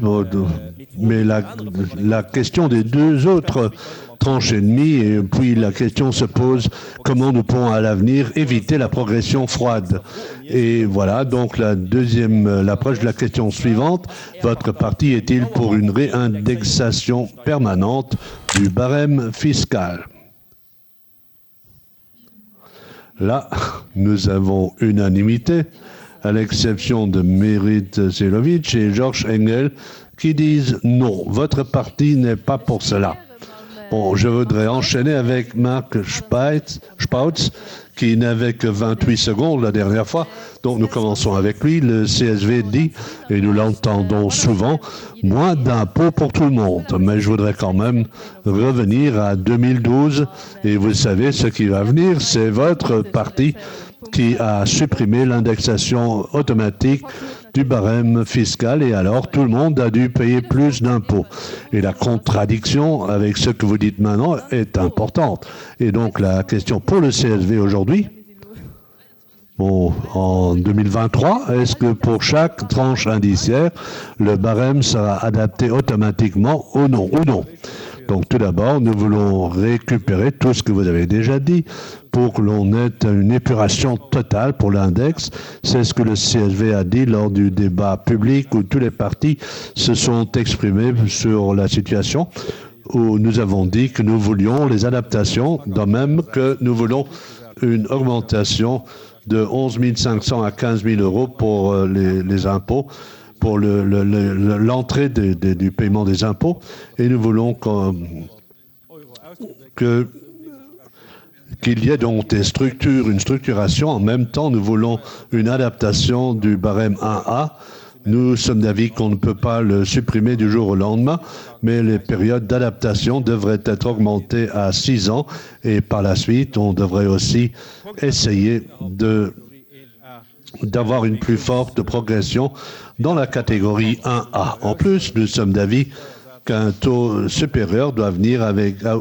mais la question des 2 autres tranches et demie, et puis la question se pose comment nous pouvons à l'avenir éviter la progression froide. Et voilà donc l'approche de la question suivante. Votre parti est-il pour une réindexation permanente du barème fiscal? Là, nous avons unanimité, à l'exception de Merit Zelovic et Georges Engel, qui disent non, votre parti n'est pas pour cela. Bon, je voudrais enchaîner avec Marc Spautz, qui n'avait que 28 secondes la dernière fois. Donc nous commençons avec lui. Le CSV dit, et nous l'entendons souvent, moins d'impôts pour tout le monde. Mais je voudrais quand même revenir à 2012. Et vous savez, ce qui va venir, c'est votre parti qui a supprimé l'indexation automatique du barème fiscal, et alors tout le monde a dû payer plus d'impôts. Et la contradiction avec ce que vous dites maintenant est importante. Et donc la question pour le CSV aujourd'hui, bon, en 2023, est-ce que pour chaque tranche indiciaire, le barème sera adapté automatiquement ou non? Donc tout d'abord, nous voulons récupérer tout ce que vous avez déjà dit pour que l'on ait une épuration totale pour l'index. C'est ce que le CSV a dit lors du débat public où tous les partis se sont exprimés sur la situation, où nous avons dit que nous voulions les adaptations, de même que nous voulons une augmentation de 11 500 à 15 000 euros pour les impôts, pour l'entrée du paiement des impôts, et nous voulons qu'il y ait donc une structuration. En même temps, nous voulons une adaptation du barème 1A. Nous sommes d'avis qu'on ne peut pas le supprimer du jour au lendemain, mais les périodes d'adaptation devraient être augmentées à 6 ans, et par la suite, on devrait aussi essayer d'avoir une plus forte progression dans la catégorie 1A. En plus, nous sommes d'avis qu'un taux supérieur doit venir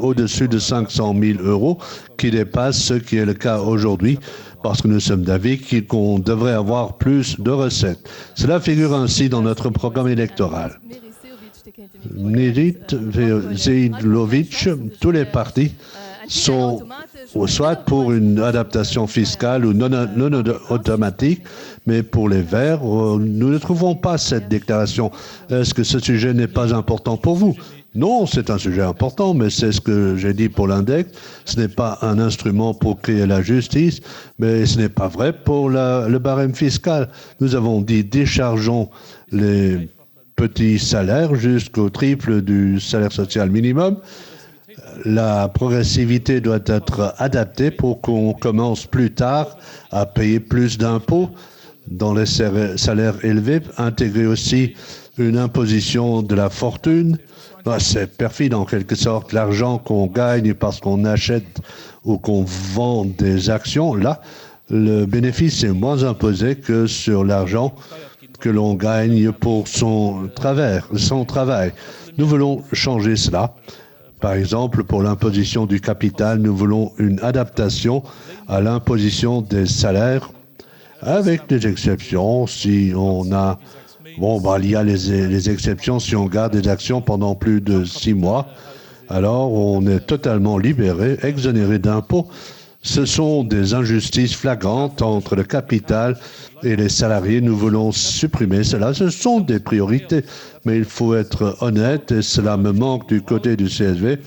au-dessus de 500 000 euros, qui dépasse ce qui est le cas aujourd'hui, parce que nous sommes d'avis qu'on devrait avoir plus de recettes. Cela figure ainsi dans notre programme électoral. Merit Zelovic, tous les partis sont soit pour une adaptation fiscale ou non automatique, mais pour les verts, nous ne trouvons pas cette déclaration. Est-ce que ce sujet n'est pas important pour vous? Non, c'est un sujet important, mais c'est ce que j'ai dit pour l'index. Ce n'est pas un instrument pour créer la justice, mais ce n'est pas vrai pour le barème fiscal. Nous avons dit déchargeons les petits salaires jusqu'au triple du salaire social minimum. La progressivité doit être adaptée pour qu'on commence plus tard à payer plus d'impôts dans les salaires élevés, intégrer aussi une imposition de la fortune. C'est perfide en quelque sorte. L'argent qu'on gagne parce qu'on achète ou qu'on vend des actions, là, le bénéfice est moins imposé que sur l'argent que l'on gagne pour son travail. Nous voulons changer cela. Par exemple, pour l'imposition du capital, nous voulons une adaptation à l'imposition des salaires avec des exceptions. Si on a, il y a les exceptions si on garde des actions pendant plus de 6 mois. Alors, on est totalement libéré, exonéré d'impôts. Ce sont des injustices flagrantes entre le capital et les salariés. Nous voulons supprimer cela. Ce sont des priorités, mais il faut être honnête et cela me manque du côté du CSV.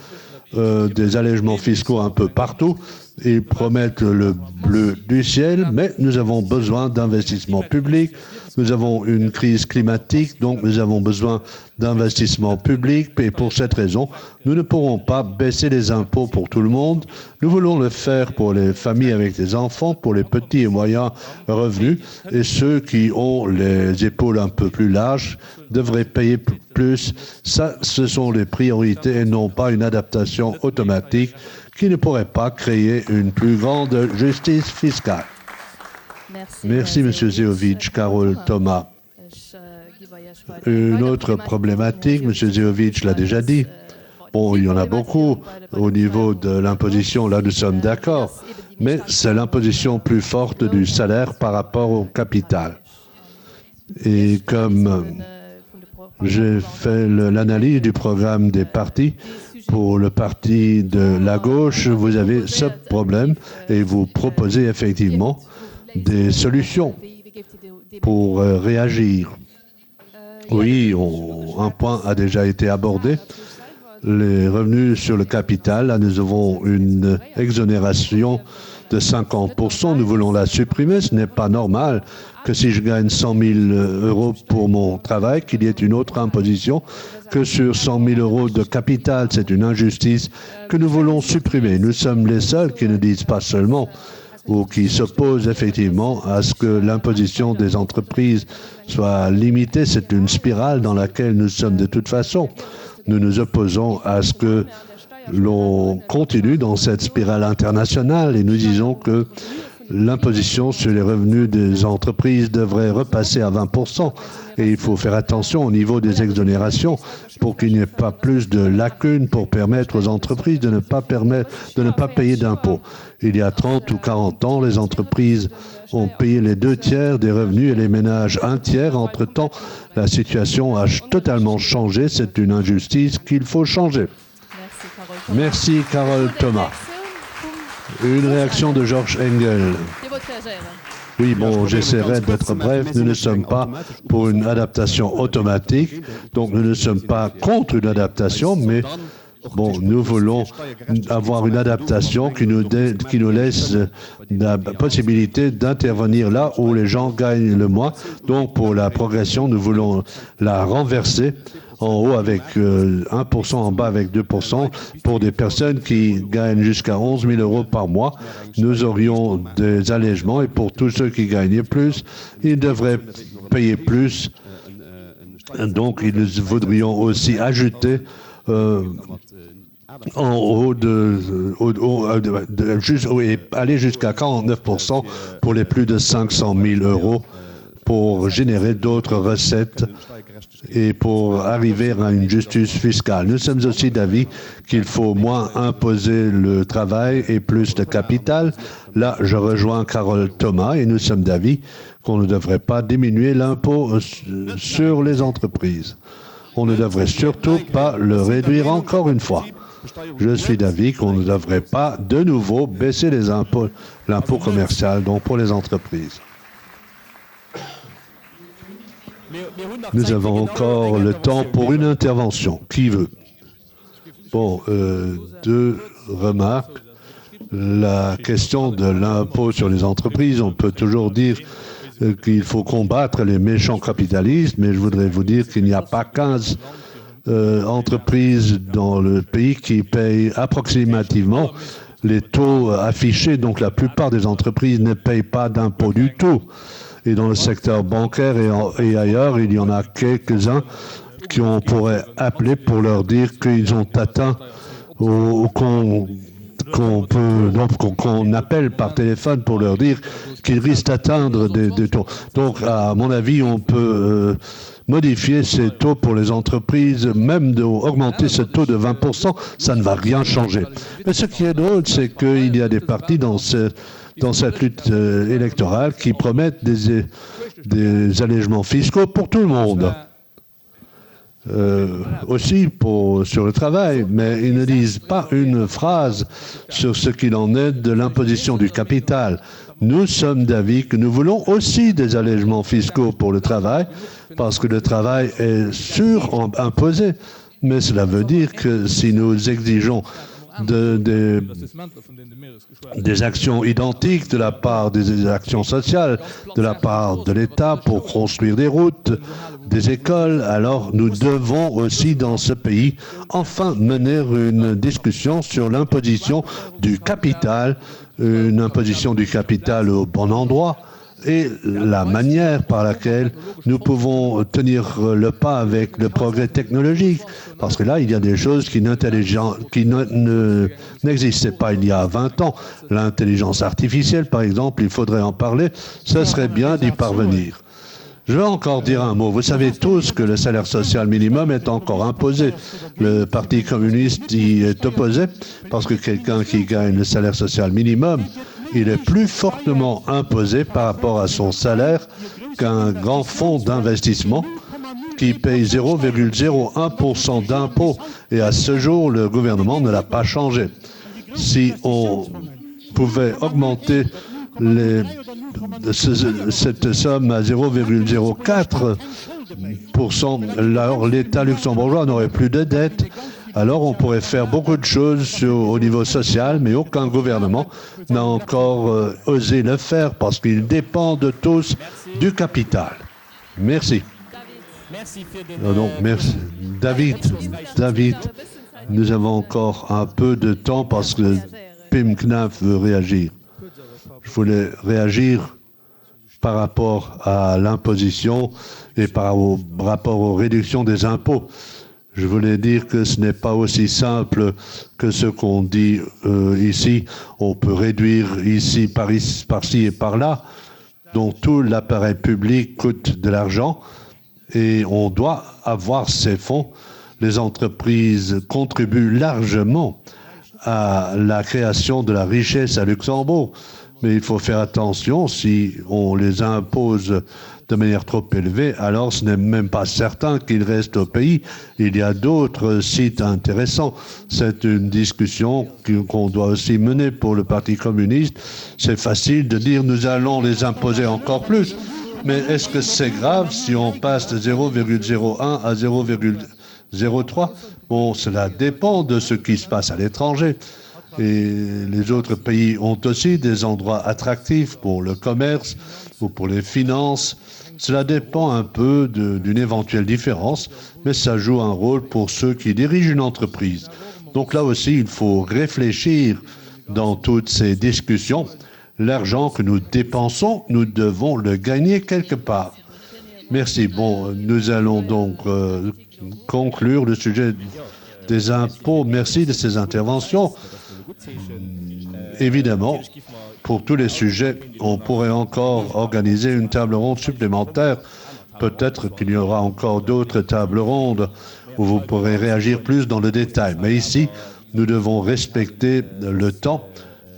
Des allègements fiscaux un peu partout. Ils promettent le bleu du ciel, mais nous avons besoin d'investissements publics. Nous avons une crise climatique, donc nous avons besoin d'investissements publics. Et pour cette raison, nous ne pourrons pas baisser les impôts pour tout le monde. Nous voulons le faire pour les familles avec des enfants, pour les petits et moyens revenus. Et ceux qui ont les épaules un peu plus larges devraient payer plus. Ça, ce sont les priorités et non pas une adaptation automatique qui ne pourrait pas créer une plus grande justice fiscale. Merci, M. Zehovic. Carole Thomas. Une autre problématique, M. Zehovic l'a déjà dit. Il y en a beaucoup au niveau de l'imposition, là nous sommes d'accord, mais c'est l'imposition plus forte du salaire par rapport au capital. Et comme j'ai fait l'analyse du programme des partis, pour le parti de la gauche, vous avez ce problème et vous proposez effectivement des solutions pour réagir. Oui, un point a déjà été abordé. Les revenus sur le capital, là nous avons une exonération de 50%. Nous voulons la supprimer. Ce n'est pas normal que si je gagne 100 000 euros pour mon travail, qu'il y ait une autre imposition que sur 100 000 euros de capital. C'est une injustice que nous voulons supprimer. Nous sommes les seuls qui ne disent pas seulement ou qui s'opposent effectivement à ce que l'imposition des entreprises soit limitée. C'est une spirale dans laquelle nous sommes de toute façon. Nous nous opposons à ce que l'on continue dans cette spirale internationale et nous disons que l'imposition sur les revenus des entreprises devrait repasser à 20%. Et il faut faire attention au niveau des exonérations pour qu'il n'y ait pas plus de lacunes pour permettre aux entreprises de ne pas payer d'impôts. Il y a 30 ou 40 ans, les entreprises ont payé les 2/3 des revenus et les ménages 1/3. Entre-temps, la situation a totalement changé. C'est une injustice qu'il faut changer. Merci, Carole Thomas. Une réaction de Georges Engel. Oui, j'essaierai d'être bref. Nous ne sommes pas pour une adaptation automatique, donc nous ne sommes pas contre une adaptation, mais nous voulons avoir une adaptation qui nous laisse la possibilité d'intervenir là où les gens gagnent le moins. Donc, pour la progression, nous voulons la renverser en haut avec 1%, en bas avec 2%. Pour des personnes qui gagnent jusqu'à 11 000 euros par mois, nous aurions des allègements et pour tous ceux qui gagnent plus, ils devraient payer plus. Donc, nous voudrions aussi ajouter en haut aller jusqu'à 49% pour les plus de 500 000 euros pour générer d'autres recettes et pour arriver à une justice fiscale. Nous sommes aussi d'avis qu'il faut moins imposer le travail et plus de capital. Là, je rejoins Carole Thomas et nous sommes d'avis qu'on ne devrait pas diminuer l'impôt sur les entreprises. On ne devrait surtout pas le réduire encore une fois. Je suis d'avis qu'on ne devrait pas de nouveau baisser les impôts, l'impôt commercial, donc pour les entreprises. Nous avons encore le temps pour une intervention. Qui veut? Bon, deux remarques. La question de l'impôt sur les entreprises, on peut toujours dire qu'il faut combattre les méchants capitalistes, mais je voudrais vous dire qu'il n'y a pas 15 entreprises dans le pays qui payent approximativement les taux affichés. Donc la plupart des entreprises ne payent pas d'impôt du tout. Et dans le secteur bancaire et ailleurs, il y en a quelques-uns qu'on pourrait appeler pour leur dire qu'ils ont atteint qu'on appelle par téléphone pour leur dire qu'ils risquent d'atteindre des taux. Donc, à mon avis, on peut modifier ces taux pour les entreprises, même d'augmenter ce taux de 20%, ça ne va rien changer. Mais ce qui est drôle, c'est qu'il y a des partis dans cette lutte électorale qui promettent des allègements fiscaux pour tout le monde. Aussi sur le travail, mais ils ne disent pas une phrase sur ce qu'il en est de l'imposition du capital. Nous sommes d'avis que nous voulons aussi des allègements fiscaux pour le travail, parce que le travail est imposé. Mais cela veut dire que si nous exigeons des actions identiques de la part des actions sociales, de la part de l'État pour construire des routes, des écoles, alors nous devons aussi dans ce pays enfin mener une discussion sur l'imposition du capital, une imposition du capital au bon endroit, et la manière par laquelle nous pouvons tenir le pas avec le progrès technologique. Parce que là, il y a des choses qui n'existaient pas il y a 20 ans. L'intelligence artificielle, par exemple, il faudrait en parler. Ce serait bien d'y parvenir. Je vais encore dire un mot. Vous savez tous que le salaire social minimum est encore imposé. Le Parti communiste y est opposé parce que quelqu'un qui gagne le salaire social minimum, il est plus fortement imposé par rapport à son salaire qu'un grand fonds d'investissement qui paye 0,01% d'impôts. Et à ce jour, le gouvernement ne l'a pas changé. Si on pouvait augmenter cette somme à 0,04%, alors l'État luxembourgeois n'aurait plus de dettes. Alors on pourrait faire beaucoup de choses au niveau social, mais aucun gouvernement n'a encore osé le faire parce qu'ils dépendent tous du capital. Merci. Donc, merci. David, nous avons encore un peu de temps parce que Pim Knaf veut réagir. Je voulais réagir par rapport à l'imposition et par rapport aux réductions des impôts. Je voulais dire que ce n'est pas aussi simple que ce qu'on dit ici. On peut réduire ici, par-ci et par-là. Donc tout l'appareil public coûte de l'argent et on doit avoir ces fonds. Les entreprises contribuent largement à la création de la richesse à Luxembourg. Mais il faut faire attention, si on les impose de manière trop élevée, alors ce n'est même pas certain qu'ils restent au pays. Il y a d'autres sites intéressants. C'est une discussion qu'on doit aussi mener pour le Parti communiste. C'est facile de dire nous allons les imposer encore plus. Mais est-ce que c'est grave si on passe de 0,01 à 0,03 ? Bon, cela dépend de ce qui se passe à l'étranger. Et les autres pays ont aussi des endroits attractifs pour le commerce ou pour les finances. Cela dépend un peu d'une éventuelle différence, mais ça joue un rôle pour ceux qui dirigent une entreprise. Donc là aussi, il faut réfléchir dans toutes ces discussions. L'argent que nous dépensons, nous devons le gagner quelque part. Merci. Bon, nous allons donc conclure le sujet des impôts. Merci de ces interventions. Évidemment, pour tous les sujets, on pourrait encore organiser une table ronde supplémentaire. Peut-être qu'il y aura encore d'autres tables rondes où vous pourrez réagir plus dans le détail. Mais ici, nous devons respecter le temps,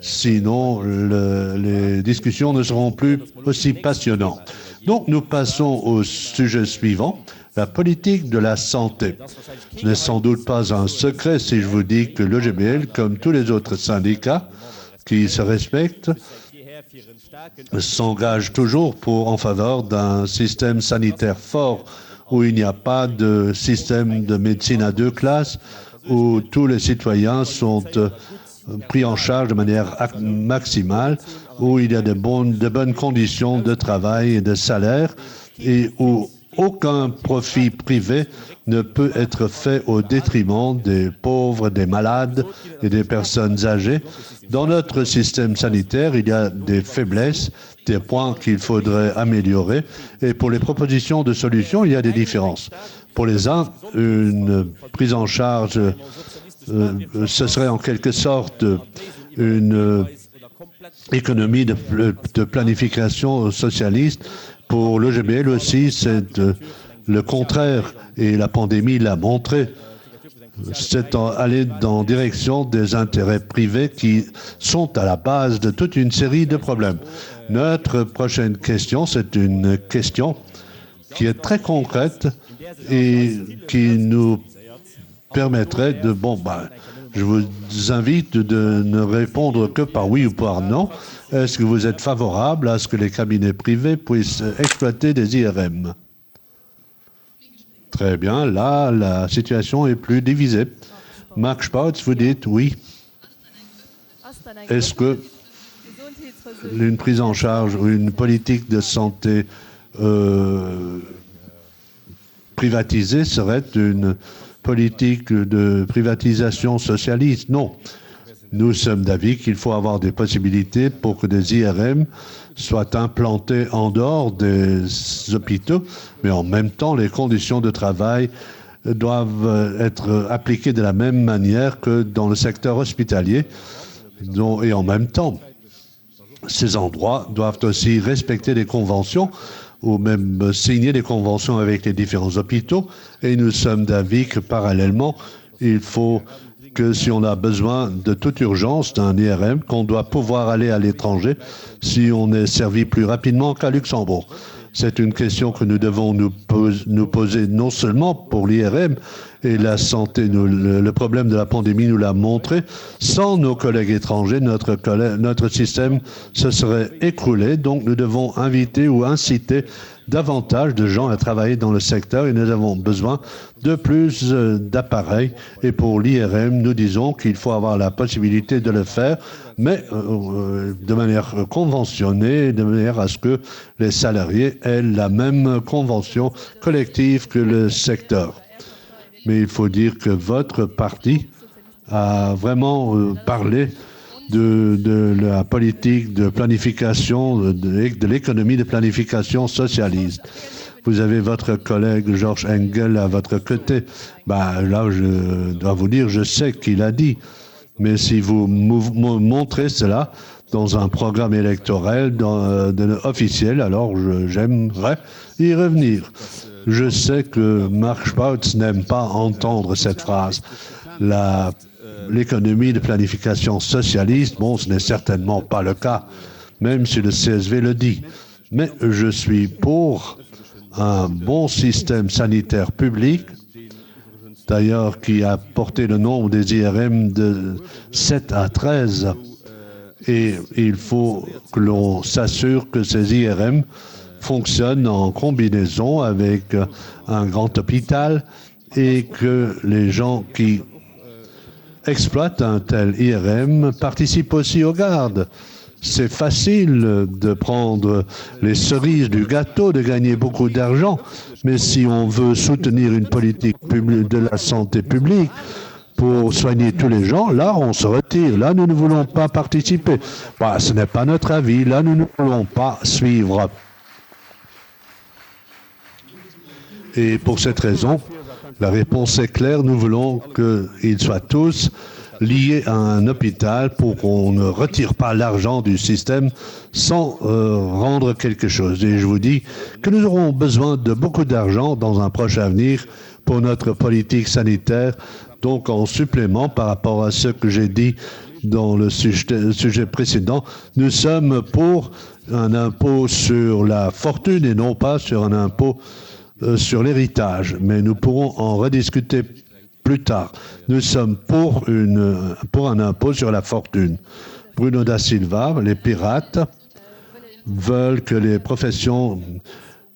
sinon les discussions ne seront plus aussi passionnantes. Donc, nous passons au sujet suivant, la politique de la santé. Ce n'est sans doute pas un secret si je vous dis que l'OGBL, comme tous les autres syndicats qui se respectent, s'engage toujours en faveur d'un système sanitaire fort où il n'y a pas de système de médecine à deux classes, où tous les citoyens sont pris en charge de manière maximale, où il y a de bonnes conditions de travail et de salaire et où aucun profit privé ne peut être fait au détriment des pauvres, des malades et des personnes âgées. Dans notre système sanitaire, il y a des faiblesses, des points qu'il faudrait améliorer. Et pour les propositions de solutions, il y a des différences. Pour les uns, une prise en charge, ce serait en quelque sorte une économie de planification socialiste. Pour l'OGBL aussi, c'est le contraire, et la pandémie l'a montré. C'est aller dans la direction des intérêts privés qui sont à la base de toute une série de problèmes. Notre prochaine question, c'est une question qui est très concrète et qui nous permettrait de... je vous invite de ne répondre que par oui ou par non. Est-ce que vous êtes favorable à ce que les cabinets privés puissent exploiter des IRM? Très bien, là, la situation est plus divisée. Marc Spautz, vous dites oui. Est-ce que une prise en charge ou une politique de santé privatisée serait une politique de privatisation socialiste? Non. Nous sommes d'avis qu'il faut avoir des possibilités pour que des IRM soient implantés en dehors des hôpitaux, mais en même temps, les conditions de travail doivent être appliquées de la même manière que dans le secteur hospitalier. Et en même temps, ces endroits doivent aussi respecter les conventions ou même signer des conventions avec les différents hôpitaux. Et nous sommes d'avis que parallèlement, il faut que si on a besoin de toute urgence d'un IRM, qu'on doit pouvoir aller à l'étranger si on est servi plus rapidement qu'à Luxembourg. C'est une question que nous devons nous poser non seulement pour l'IRM et la santé. Le problème de la pandémie nous l'a montré. Sans nos collègues étrangers, notre système se serait écroulé. Donc nous devons inviter ou inciter davantage de gens à travailler dans le secteur et nous avons besoin de plus d'appareils. Et pour l'IRM, nous disons qu'il faut avoir la possibilité de le faire, mais de manière conventionnée, de manière à ce que les salariés aient la même convention collective que le secteur. Mais il faut dire que votre parti a vraiment parlé de la politique de planification, de l'économie de planification socialiste. Vous avez votre collègue Georges Engel à votre côté. Là, je dois vous dire, je sais qu'il a dit. Mais si vous montrez cela dans un programme électoral officiel, alors j'aimerais y revenir. Je sais que Marc Spautz n'aime pas entendre cette phrase. L'économie de planification socialiste, ce n'est certainement pas le cas, même si le CSV le dit. Mais je suis pour un bon système sanitaire public, d'ailleurs qui a porté le nombre des IRM de 7 à 13. Et il faut que l'on s'assure que ces IRM fonctionnent en combinaison avec un grand hôpital et que les gens qui exploitent un tel IRM participent aussi aux gardes. C'est facile de prendre les cerises du gâteau, de gagner beaucoup d'argent, mais si on veut soutenir une politique publique de la santé publique pour soigner tous les gens, là, on se retire. Là, nous ne voulons pas participer. Ce n'est pas notre avis. Là, nous ne voulons pas suivre. Et pour cette raison, la réponse est claire. Nous voulons qu'ils soient tous liés à un hôpital pour qu'on ne retire pas l'argent du système sans rendre quelque chose. Et je vous dis que nous aurons besoin de beaucoup d'argent dans un proche avenir pour notre politique sanitaire. Donc, en supplément par rapport à ce que j'ai dit dans le sujet précédent, nous sommes pour un impôt sur la fortune et non pas sur un impôt sur l'héritage, mais nous pourrons en rediscuter plus tard. Nous sommes pour un impôt sur la fortune. Bruno da Silva, les pirates, veulent que les professions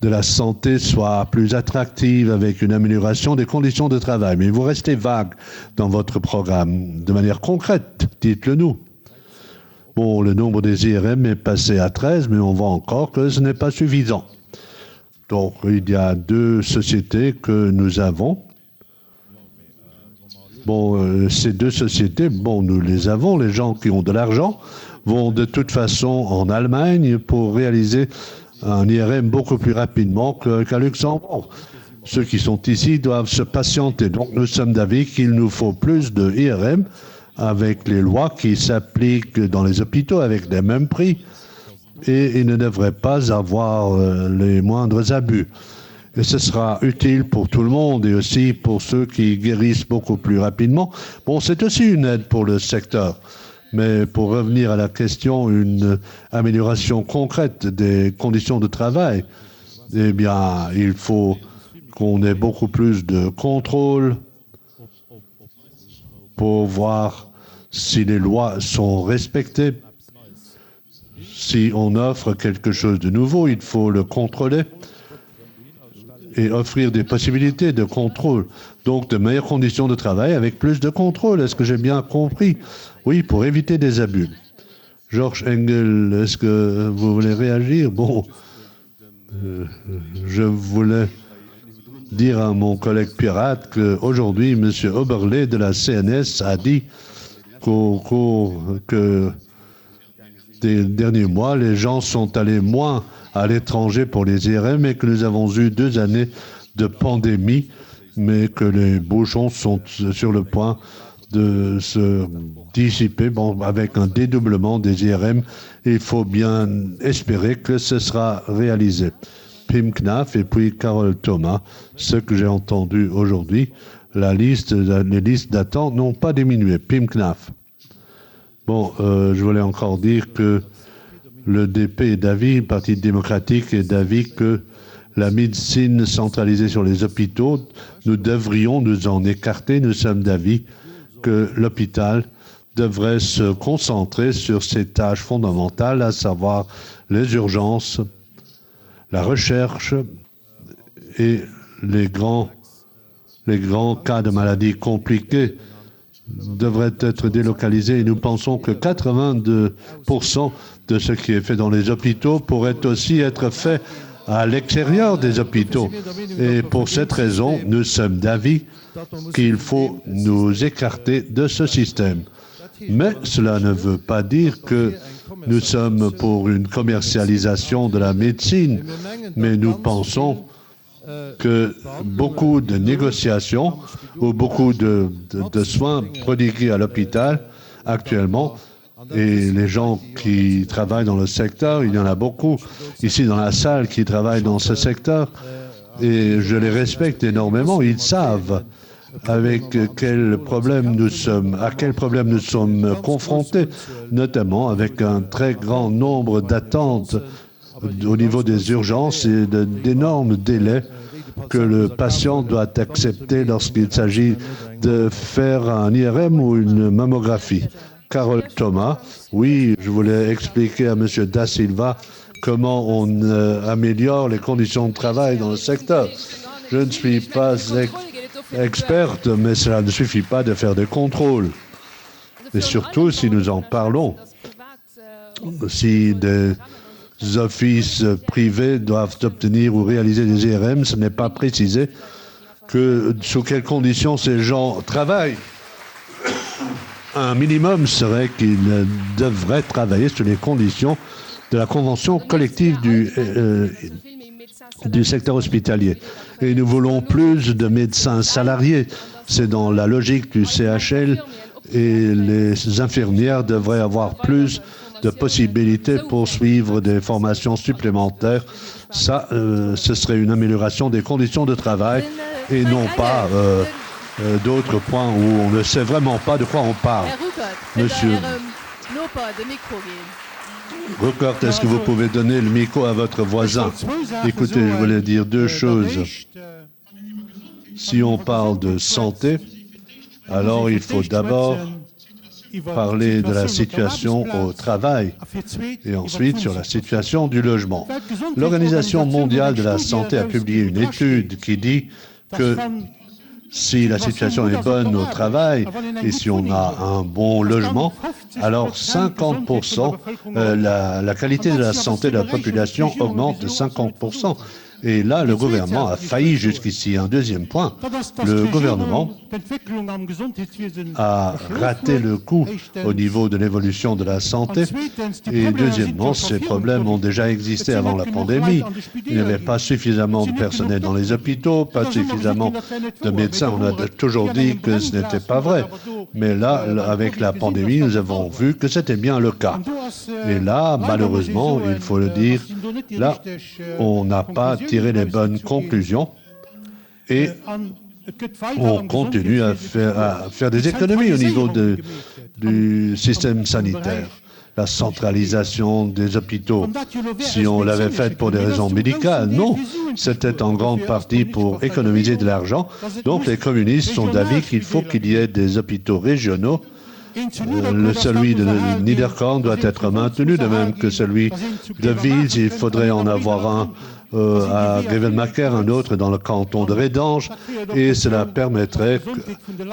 de la santé soient plus attractives avec une amélioration des conditions de travail. Mais vous restez vague dans votre programme. De manière concrète, dites-le nous. Bon, le nombre des IRM est passé à 13, mais on voit encore que ce n'est pas suffisant. Donc, il y a 2 sociétés que nous avons. Bon, ces 2 sociétés, bon, nous les avons. Les gens qui ont de l'argent vont de toute façon en Allemagne pour réaliser un IRM beaucoup plus rapidement qu'à Luxembourg. Ceux qui sont ici doivent se patienter. Donc, nous sommes d'avis qu'il nous faut plus de IRM avec les lois qui s'appliquent dans les hôpitaux avec les mêmes prix. Et il ne devrait pas avoir les moindres abus. Et ce sera utile pour tout le monde et aussi pour ceux qui guérissent beaucoup plus rapidement. Bon, c'est aussi une aide pour le secteur. Mais pour revenir à la question, une amélioration concrète des conditions de travail, eh bien, il faut qu'on ait beaucoup plus de contrôle pour voir si les lois sont respectées. Si on offre quelque chose de nouveau, il faut le contrôler et offrir des possibilités de contrôle. Donc, de meilleures conditions de travail avec plus de contrôle. Est-ce que j'ai bien compris? Oui, pour éviter des abus. Georges Engel, est-ce que vous voulez réagir? Bon, je voulais dire à mon collègue pirate qu'aujourd'hui, M. Oberle de la CNS a dit qu'au cours des derniers mois, les gens sont allés moins à l'étranger pour les IRM et que nous avons eu 2 années de pandémie, mais que les bouchons sont sur le point de se dissiper. Bon, avec un dédoublement des IRM, il faut bien espérer que ce sera réalisé. Pim Knaf et puis Carole Thomas, ce que j'ai entendu aujourd'hui, les listes d'attente n'ont pas diminué. Pim Knaf. Bon, je voulais encore dire que le DP est d'avis, le Parti démocratique est d'avis que la médecine centralisée sur les hôpitaux, nous devrions nous en écarter. Nous sommes d'avis que l'hôpital devrait se concentrer sur ses tâches fondamentales, à savoir les urgences, la recherche et les grands cas de maladies compliquées devraient être délocalisés. Et nous pensons que 82% de ce qui est fait dans les hôpitaux pourrait aussi être fait à l'extérieur des hôpitaux. Et pour cette raison, nous sommes d'avis qu'il faut nous écarter de ce système. Mais cela ne veut pas dire que nous sommes pour une commercialisation de la médecine, mais nous pensons que beaucoup de négociations ou beaucoup de soins prodigués à l'hôpital actuellement, et les gens qui travaillent dans le secteur, il y en a beaucoup ici dans la salle qui travaillent dans ce secteur, et je les respecte énormément. Ils savent avec à quel problème nous sommes confrontés, notamment avec un très grand nombre d'attentes au niveau des urgences et d'énormes délais que le patient doit accepter lorsqu'il s'agit de faire un IRM ou une mammographie. Carole Thomas, oui, je voulais expliquer à M. Da Silva comment on améliore les conditions de travail dans le secteur. Je ne suis pas experte, mais cela ne suffit pas de faire des contrôles. Et surtout, si nous en parlons, si des offices privés doivent obtenir ou réaliser des IRM, ce n'est pas précisé sous quelles conditions ces gens travaillent. Un minimum serait qu'ils devraient travailler sous les conditions de la convention collective du secteur hospitalier. Et nous voulons plus de médecins salariés. C'est dans la logique du CHL et les infirmières devraient avoir plus de possibilités pour suivre des formations supplémentaires. Ça, ce serait une amélioration des conditions de travail et non pas d'autres points où on ne sait vraiment pas de quoi on parle. Monsieur. Ruckert, est-ce que vous pouvez donner le micro à votre voisin? Écoutez, je voulais dire deux choses. Si on parle de santé, alors il faut d'abord parler de la situation au travail et ensuite sur la situation du logement. L'Organisation mondiale de la santé a publié une étude qui dit que si la situation est bonne au travail et si on a un bon logement, alors 50%, la qualité de la santé de la population augmente de 50%. Et là, le gouvernement a failli jusqu'ici. Un deuxième point, le gouvernement a raté le coup au niveau de l'évolution de la santé. Et deuxièmement, ces problèmes ont déjà existé avant la pandémie. Il n'y avait pas suffisamment de personnel dans les hôpitaux, pas suffisamment de médecins. On a toujours dit que ce n'était pas vrai. Mais là, avec la pandémie, nous avons vu que c'était bien le cas. Et là, malheureusement, il faut le dire, là, on n'a pas tiré les bonnes conclusions et on continue à faire des économies au niveau du système sanitaire. La centralisation des hôpitaux, si on l'avait faite pour des raisons médicales, non, c'était en grande partie pour économiser de l'argent. Donc les communistes sont d'avis qu'il faut qu'il y ait des hôpitaux régionaux. Celui de Niederkorn doit être maintenu, de même que celui de Vils. Il faudrait en avoir un à Grevenmacher, un autre dans le canton de Redange, et cela permettrait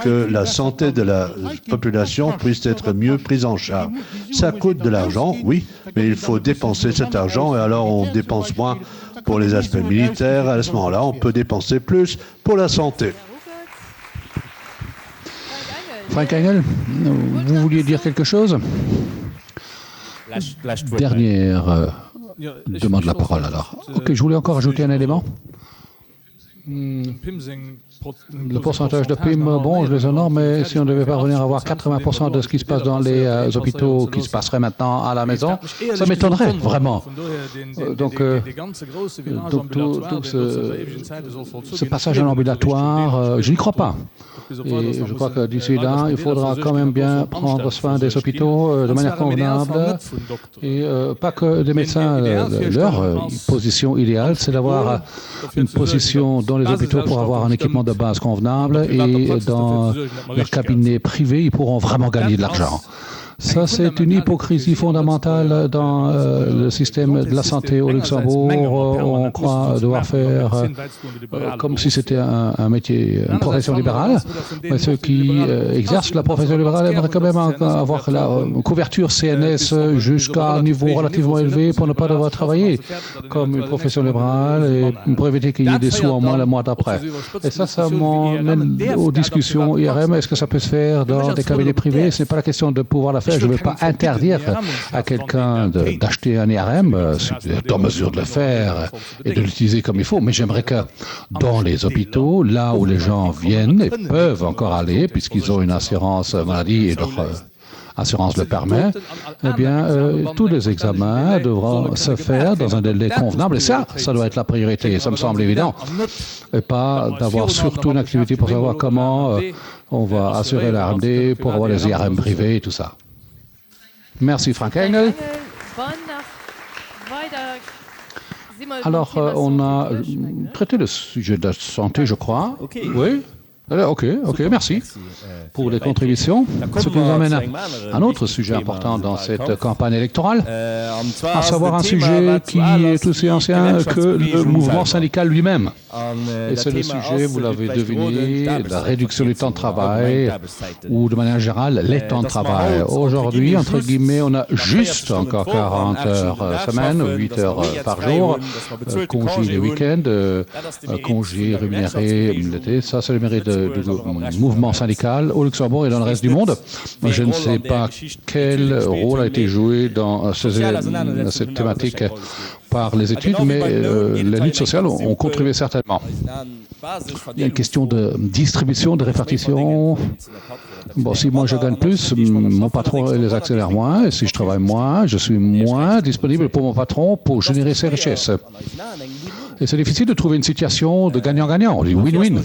que la santé de la population puisse être mieux prise en charge. Ça coûte de l'argent, oui, mais il faut dépenser cet argent, et alors on dépense moins pour les aspects militaires. À ce moment-là, on peut dépenser plus pour la santé. Frank Engel, vous vouliez dire quelque chose? Dernière demande la parole alors. Ok, je voulais encore ajouter un élément. Le pourcentage de PIM, bon, je les honore, mais si on devait parvenir à avoir 80% de ce qui se passe dans les hôpitaux qui se passerait maintenant à la maison, ça m'étonnerait vraiment. Donc ce passage en ambulatoire, je n'y crois pas. Et je crois que d'ici là, il faudra quand même bien prendre soin des hôpitaux de manière convenable. Et pas que des médecins, leur position idéale, c'est d'avoir une position dans les hôpitaux pour avoir un équipement de base convenable, et dans leur cabinet privé, ils pourront vraiment gagner de l'argent. Ça, c'est une hypocrisie fondamentale dans le système de la santé au Luxembourg. On croit devoir faire comme si c'était un métier, une profession libérale. Mais ceux qui exercent la profession libérale aimeraient quand même avoir la couverture CNS jusqu'à un niveau relativement élevé pour ne pas devoir travailler comme une profession libérale et pour éviter qu'il y ait des sous en moins le mois d'après. Et ça m'emmène aux discussions IRM. Est-ce que ça peut se faire dans des cabinets privés? Ce n'est pas la question de pouvoir la faire. Je ne veux pas interdire à quelqu'un d'acheter un IRM, c'est en mesure de le faire et de l'utiliser comme il faut, mais j'aimerais que dans les hôpitaux, là où les gens viennent et peuvent encore aller, puisqu'ils ont une assurance maladie et leur assurance le permet, eh bien, tous les examens devront se faire dans un délai convenable. Et ça doit être la priorité, ça me semble évident. Et pas d'avoir surtout une activité pour savoir comment on va assurer la RMD pour avoir des IRM privés et tout ça. Merci Frank Engel. Alors, on a traité le sujet de la santé, je crois. Oui. Ok, merci pour les contributions. Ce qui nous amène à un autre sujet important dans cette campagne électorale, à savoir un sujet qui est aussi ancien que le mouvement syndical lui-même. Et c'est le sujet, vous l'avez deviné, de la réduction du temps de travail, ou de manière générale, les temps de travail. Aujourd'hui, entre guillemets, on a juste encore 40 heures semaine, 8 heures par jour, congés les week-ends, congés rémunérés l'été. Ça, c'est le mérite du mouvement syndical au Luxembourg et dans le reste du monde. Je ne sais pas quel rôle a été joué dans cette thématique par les études, mais les luttes sociales ont contribué certainement. Il y a une question de distribution, de répartition. Bon, si moi je gagne plus, mon patron les accélère moins, et si je travaille moins, je suis moins disponible pour mon patron pour générer ses richesses. Et c'est difficile de trouver une situation de gagnant-gagnant. On dit win-win.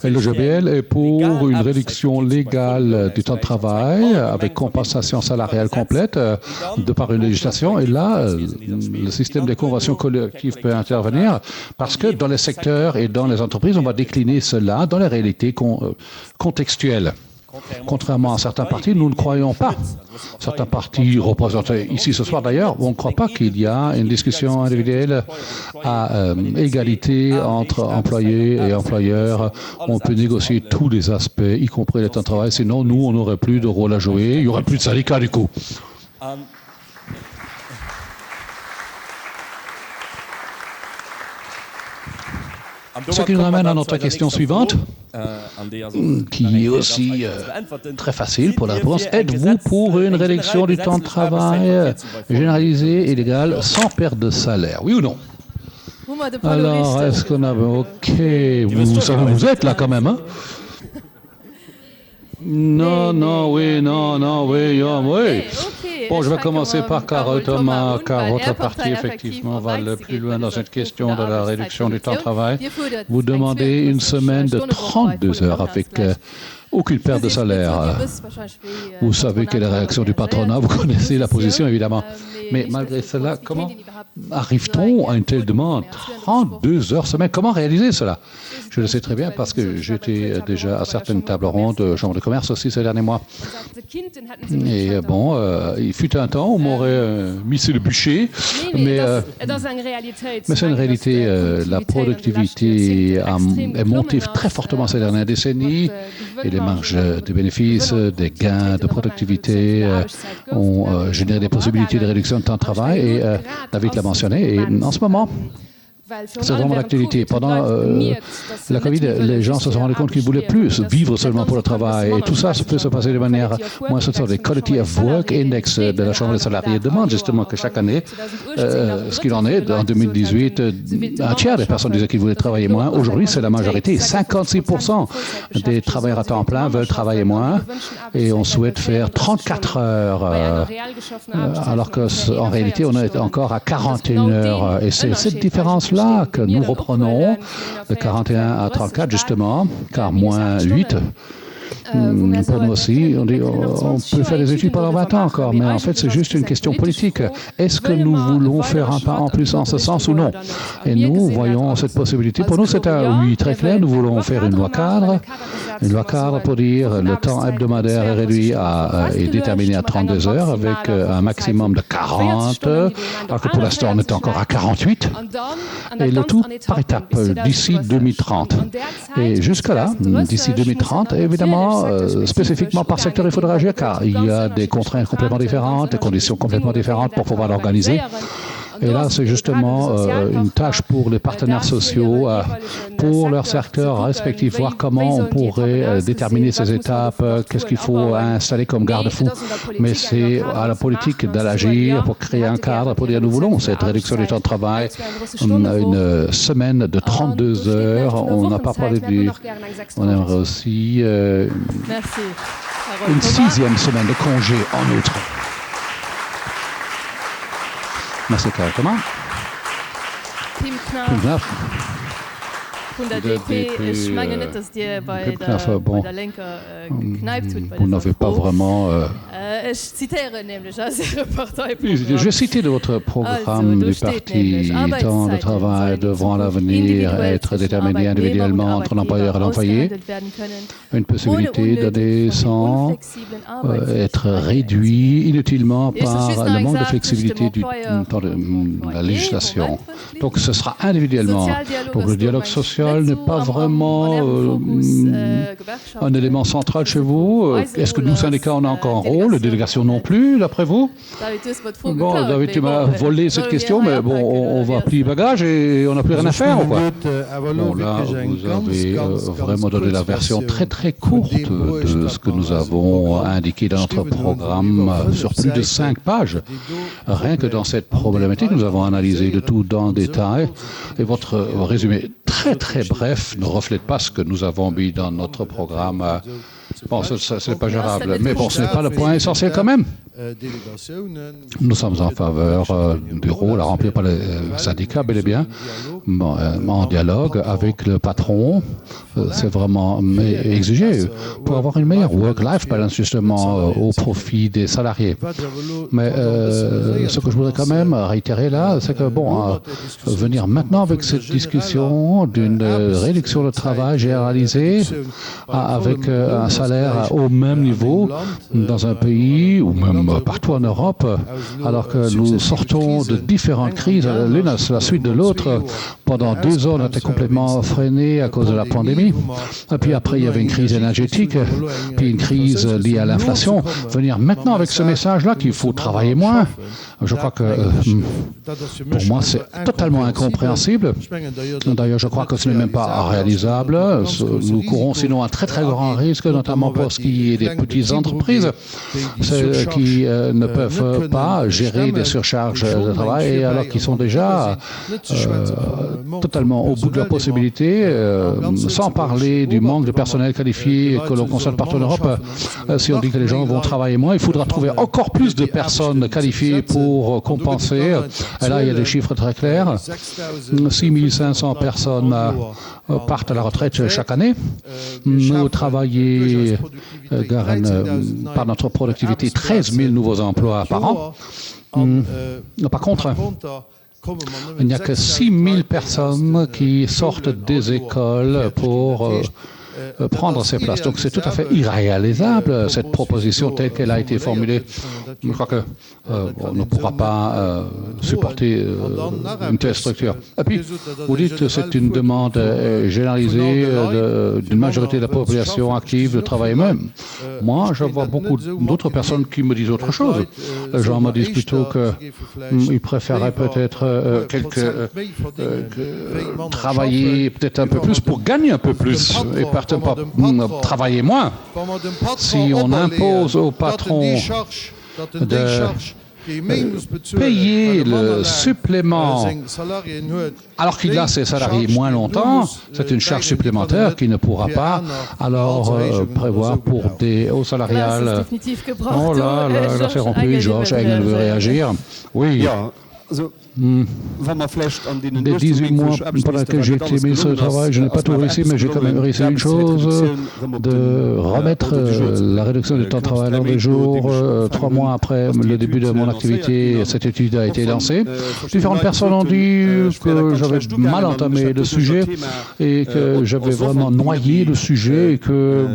Et le GBL est pour une réduction légale du temps de travail avec compensation salariale complète de par une législation. Et là, le système des conventions collectives peut intervenir parce que dans les secteurs et dans les entreprises, on va décliner cela dans les réalités contextuelles. Contrairement à certains partis, nous ne croyons pas. Certains partis représentés ici ce soir d'ailleurs, on ne croit pas qu'il y a une discussion individuelle à égalité entre employés et employeurs. On peut négocier tous les aspects, y compris les temps de travail. Sinon, nous, on n'aurait plus de rôle à jouer. Il n'y aurait plus de syndicats du coup. Ce qui nous ramène à notre question suivante, qui est aussi très facile pour la réponse. Êtes-vous pour une réduction du temps de travail généralisée et légale sans perte de salaire? Oui ou non? Alors, est-ce qu'on a... OK, vous êtes là quand même, hein? Non, oui. Bon, je vais commencer par Carole Thomas, car votre parti, effectivement, va le plus loin dans cette question de la réduction du temps de travail. Vous demandez une semaine de 32 heures avec aucune perte de salaire. Vous savez quelle est la réaction du patronat, vous connaissez la position, évidemment. Mais malgré cela, comment arrive-t-on à une telle demande? 32 heures semaine, comment réaliser cela? Je le sais très bien parce que j'étais déjà à certaines tables rondes de chambre de commerce aussi ces derniers mois. Et bon, il fut un temps où on m'aurait mis sur le bûcher, mais c'est une réalité. La productivité est montée très fortement ces dernières décennies et les marges de bénéfices, des gains de productivité ont généré des possibilités de réduction de temps de travail et David l'a mentionné. Et en ce moment, c'est vraiment l'activité. Pendant la Covid, les gens se sont rendus compte qu'ils ne voulaient plus vivre seulement pour le travail. Et tout ça peut se passer de manière moins sociale. Les Quality of Work Index de la Chambre des salariés demandent justement que chaque année, ce qu'il en est, en 2018, un tiers des personnes disaient qu'ils voulaient travailler moins. Aujourd'hui, c'est la majorité. 56% des travailleurs à temps plein veulent travailler moins. Et on souhaite faire 34 heures. Alors qu'en réalité, on est encore à 41 heures. Et c'est cette différence-là que nous reprenons de 41 à 34 justement, car moins 8. Pour nous aussi, on peut faire des études pendant 20 ans encore, mais en fait c'est juste une question politique. Est-ce que nous voulons faire un pas en plus en ce sens ou non? Et nous voyons cette possibilité. Pour nous c'est un oui très clair, nous voulons faire une loi cadre pour dire le temps hebdomadaire est réduit et déterminé à 32 heures avec un maximum de 40, alors que pour l'instant on est encore à 48, et le tout par étapes d'ici 2030. Et jusqu'à là, d'ici 2030, évidemment, spécifiquement par secteur, il faudra agir car il y a des contraintes complètement différentes, des conditions complètement différentes pour pouvoir l'organiser. Et là, c'est justement une tâche pour les partenaires sociaux, pour leur secteur respectif, voir comment on pourrait déterminer ces étapes, qu'est-ce qu'il faut installer comme garde-fou. Mais c'est à la politique d'agir pour créer un cadre, pour dire nous voulons cette réduction du temps de travail, une semaine de 32 heures. On n'a pas parlé du... On aimerait aussi une 6e semaine de congé en outre. Merci, Carole Thomas. Tim Knaf. Von der DP, ich meine nicht, dass die bei der Linke gekneipt wird. Vous n'avez pas vraiment... Ich zitiere nämlich aus Ihrer Partei. Je citais de votre programme du parti, temps de travail devant l'avenir, être déterminé individuellement entre l'employeur et l'employé, une possibilité donnée sans être réduit inutilement par le manque de flexibilité du temps de la législation. Donc ce sera individuellement. Donc le dialogue social n'est pas vraiment un élément central chez vous. Est-ce que nous, syndicats, on a encore un rôle? Les délégations non plus, d'après vous? Bon, David, tu m'as volé cette question, mais bon, on va plier bagages et on n'a plus rien à faire, ou quoi? Bon, là, vous avez vraiment donné la version très très courte de ce que nous avons indiqué dans notre programme sur plus de 5 pages. Rien que dans cette problématique, nous avons analysé le tout dans le détail. Et votre résumé très très bref ne reflète pas ce que nous avons mis dans notre programme. Bon, ce n'est pas gérable, mais bon, ce n'est pas le point essentiel quand même. Nous sommes en faveur du rôle à remplir par les syndicats, bel et bien, en dialogue avec le patron. C'est vraiment exigé pour avoir une meilleure work-life balance, justement, au profit des salariés. Mais ce que je voudrais quand même réitérer là, c'est que, venir maintenant avec cette discussion d'une réduction de travail généralisée avec un salaire au même niveau dans un pays ou même partout en Europe, alors que nous sortons de différentes crises, l'une à la suite de l'autre. Pendant 2 ans, on était complètement freiné à cause de la pandémie. Et puis après, il y avait une crise énergétique, puis une crise liée à l'inflation. Venir maintenant avec ce message-là qu'il faut travailler moins, je crois que pour moi, c'est totalement incompréhensible. D'ailleurs, je crois que ce n'est même pas réalisable. Nous courons sinon un très très grand risque, notamment pour ce qui est des petites entreprises, celles qui ne peuvent pas gérer des surcharges de travail alors qu'ils sont déjà totalement au bout de leurs possibilités, sans parler du manque de personnel qualifié que l'on constate partout en Europe. Si on dit que les gens vont travailler moins, il faudra trouver encore plus de personnes qualifiées pour compenser. Et là, il y a des chiffres très clairs. 6500 personnes partent à la retraite chaque année. Nous travaillons, par notre productivité, 13 000 nouveaux emplois par an. Par contre, il n'y a que 6 000 personnes qui sortent des écoles pour prendre ces places. Donc c'est tout à fait irréalisable, cette proposition telle qu'elle a été formulée. Je crois qu'on ne pourra pas supporter une telle structure. Et puis, vous dites que c'est une demande généralisée d'une majorité de la population active de travailler même. Moi, je vois beaucoup d'autres personnes qui me disent autre chose. Les gens me disent plutôt qu'ils préféraient peut-être travailler peut-être un peu plus pour gagner un peu plus et pas travailler moins. Si on impose au patron de payer le supplément alors qu'il a ses salariés moins longtemps, c'est une charge supplémentaire qu'il ne pourra pas alors prévoir pour des hauts salariales. Oh là, c'est rompu, Georges Engel veut réagir. Oui. Des 18 mois pendant lesquels j'ai été ministre du Travail, je n'ai pas tout réussi, mais j'ai quand même réussi une chose, de remettre la réduction du temps de travail à l'heure des jours. 3 mois après le début de mon activité, cette étude a été lancée. Différentes personnes ont dit que j'avais mal entamé le sujet et que j'avais vraiment noyé le sujet et que,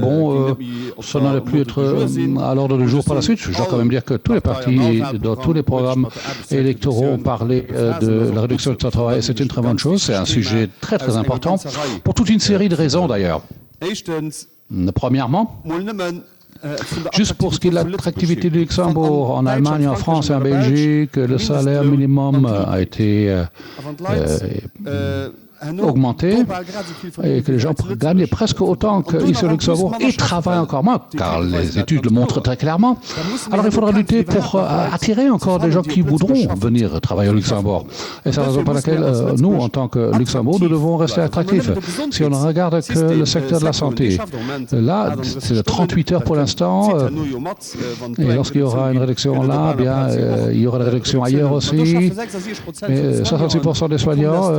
ça n'allait plus être à l'ordre du jour par la suite. Je dois quand même dire que tous les partis, dans tous les programmes électoraux, ont parlé de la réduction du temps de travail. C'est une très bonne chose. C'est un sujet très très important pour toute une série de raisons d'ailleurs. Premièrement, juste pour ce qui est de l'attractivité du Luxembourg, en Allemagne, en France et en Belgique, le salaire minimum a été augmenté et que les gens gagnent presque autant qu'ici au Luxembourg et travaillent encore moins, car les études le montrent très clairement. Alors il faudra lutter pour attirer encore des gens qui voudront venir travailler au Luxembourg. Et c'est la raison pour laquelle nous, en tant que Luxembourg, nous devons rester attractifs. Si on ne regarde que le secteur de la santé, là, c'est de 38 heures pour l'instant, et lorsqu'il y aura une réduction là, il y aura une réduction ailleurs aussi. Mais 66% des soignants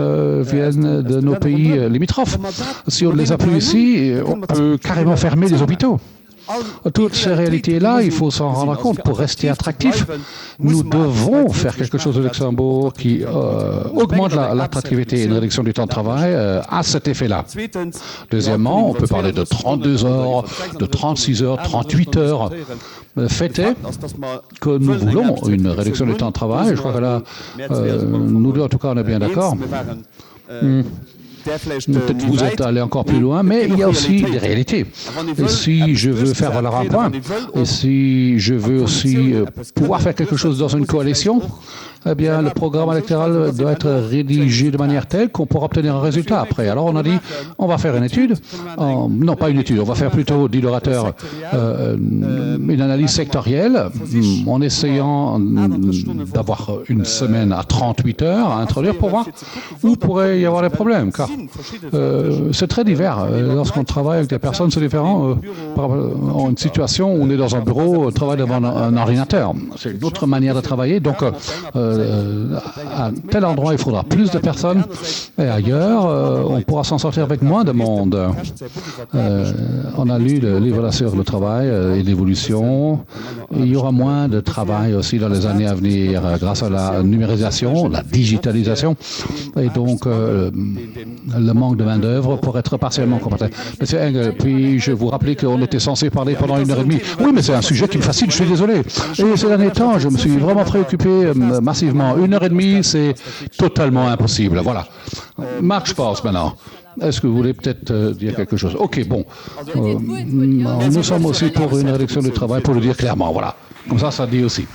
viennent de nos pays limitrophes. Si on ne les a plus ici, on peut carrément fermer les hôpitaux. Toutes ces réalités-là, il faut s'en rendre compte. Pour rester attractif, nous devons faire quelque chose au Luxembourg qui augmente l'attractivité et une réduction du temps de travail à cet effet-là. Deuxièmement, on peut parler de 32 heures, de 36 heures, 38 heures. Le fait est que nous voulons une réduction du temps de travail. Je crois que là, nous deux, en tout cas, on est bien d'accord. Peut-être que vous êtes allé encore plus loin, mais il y a aussi des réalités. Et si je veux faire valoir un point, et si je veux aussi pouvoir faire quelque chose dans une coalition, eh bien, le programme électoral doit être rédigé de manière telle qu'on pourra obtenir un résultat après. Alors, on a dit, on va faire une étude. Non, pas une étude, on va faire plutôt, dit l'orateur, une analyse sectorielle, en essayant d'avoir une semaine à 38 heures à introduire pour voir où pourrait y avoir des problèmes. Car c'est très divers. Lorsqu'on travaille avec des personnes, c'est différent. En une situation où on est dans un bureau, on travaille devant un ordinateur. C'est une autre manière de travailler. Donc, à tel endroit, il faudra plus de personnes. Et ailleurs, on pourra s'en sortir avec moins de monde. On a lu le livre là sur le travail et l'évolution. Il y aura moins de travail aussi dans les années à venir grâce à la numérisation, la digitalisation et donc le manque de main-d'œuvre pour être partiellement compétent. Monsieur Engel, puis-je vous rappeler qu'on était censé parler pendant 1h30? Oui, mais c'est un sujet qui me fascine, je suis désolé. Et ces derniers temps, je me suis vraiment préoccupé massivement. 1h30, c'est totalement impossible. Voilà. Marc, je pense maintenant. Est-ce que vous voulez peut-être dire quelque chose? Ok, bon. Nous sommes aussi pour une réduction du travail, pour le dire clairement. Voilà. Comme ça dit aussi.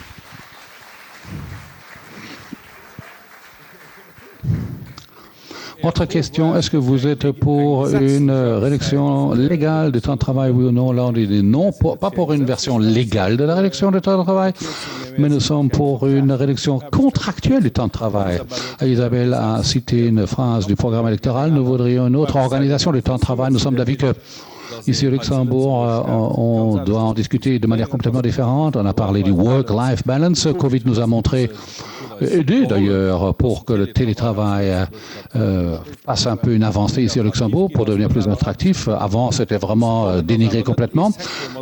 Autre question, est-ce que vous êtes pour une réduction légale du temps de travail, oui ou non? Là, on dit non, pas pour une version légale de la réduction du temps de travail, mais nous sommes pour une réduction contractuelle du temps de travail. Isabelle a cité une phrase du programme électoral, nous voudrions une autre organisation du temps de travail. Nous sommes d'avis que ici au Luxembourg, on doit en discuter de manière complètement différente. On a parlé du work-life balance. Covid nous a montré, aidé d'ailleurs, pour que le télétravail fasse un peu une avancée ici au Luxembourg pour devenir plus attractif. Avant, c'était vraiment dénigré complètement.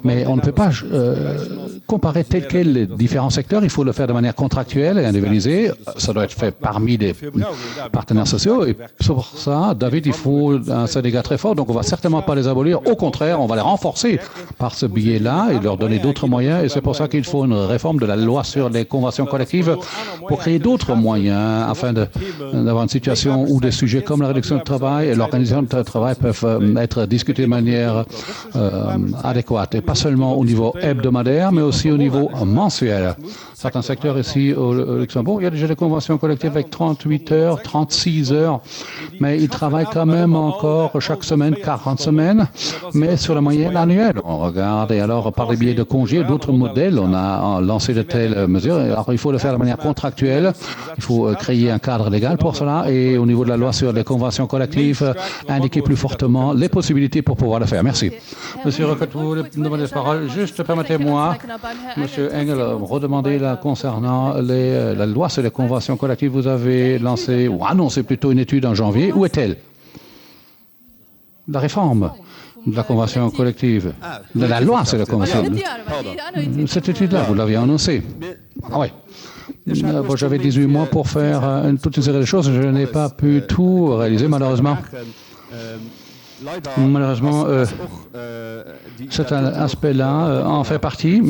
Mais on ne peut pas comparer tel quel les différents secteurs. Il faut le faire de manière contractuelle et individualisée. Ça doit être fait parmi des partenaires sociaux. Et pour ça, David, il faut un syndicat très fort. Donc, on ne va certainement pas les abolir. Au contraire, on va les renforcer par ce biais-là et leur donner d'autres moyens. Et c'est pour ça qu'il faut une réforme de la loi sur les conventions collectives pour créer d'autres moyens afin d'avoir une situation où des sujets comme la réduction du travail et l'organisation du travail peuvent être discutés de manière adéquate. Et pas seulement au niveau hebdomadaire, mais aussi au niveau mensuel. Certains secteurs ici au Luxembourg, il y a déjà des conventions collectives avec 38 heures, 36 heures, mais ils travaillent quand même encore chaque semaine 40 semaines, mais sur la moyenne annuelle. On regarde, et alors par les biais de congés, d'autres modèles, on a lancé de telles mesures. Alors il faut le faire de manière contractuelle, il faut créer un cadre légal pour cela, et au niveau de la loi sur les conventions collectives, indiquer plus fortement les possibilités pour pouvoir le faire. Merci. Monsieur Roquette, vous voulez demander la parole? Juste permettez-moi, Monsieur Engel, redemander concernant la loi sur les conventions collectives. Vous avez lancé ou annoncé plutôt une étude en janvier. Où est-elle? La réforme de la convention collective, de la loi sur la convention. Cette étude-là, vous l'aviez annoncée. Ah oui. Bon, j'avais 18 mois pour faire toute une série de choses. Je n'ai pas pu tout réaliser, malheureusement. Malheureusement, cet aspect-là en fait partie,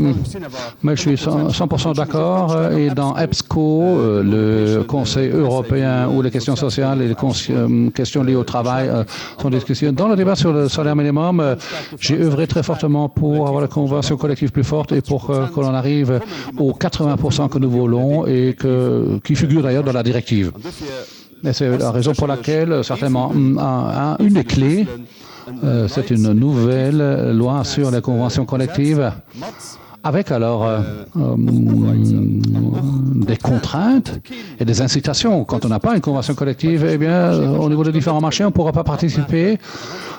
mais je suis 100% d'accord. Et dans EBSCO, le Conseil européen où les questions sociales et les questions liées au travail sont discutées. Dans le débat sur le salaire minimum, j'ai œuvré très fortement pour avoir la convention collective plus forte et pour que l'on arrive aux 80% que nous voulons et qui figure d'ailleurs dans la directive. Et c'est la raison pour laquelle, certainement, une des clés, c'est une nouvelle loi sur les conventions collectives, avec alors des contraintes et des incitations. Quand on n'a pas une convention collective, eh bien, au niveau des différents marchés, on ne pourra pas participer.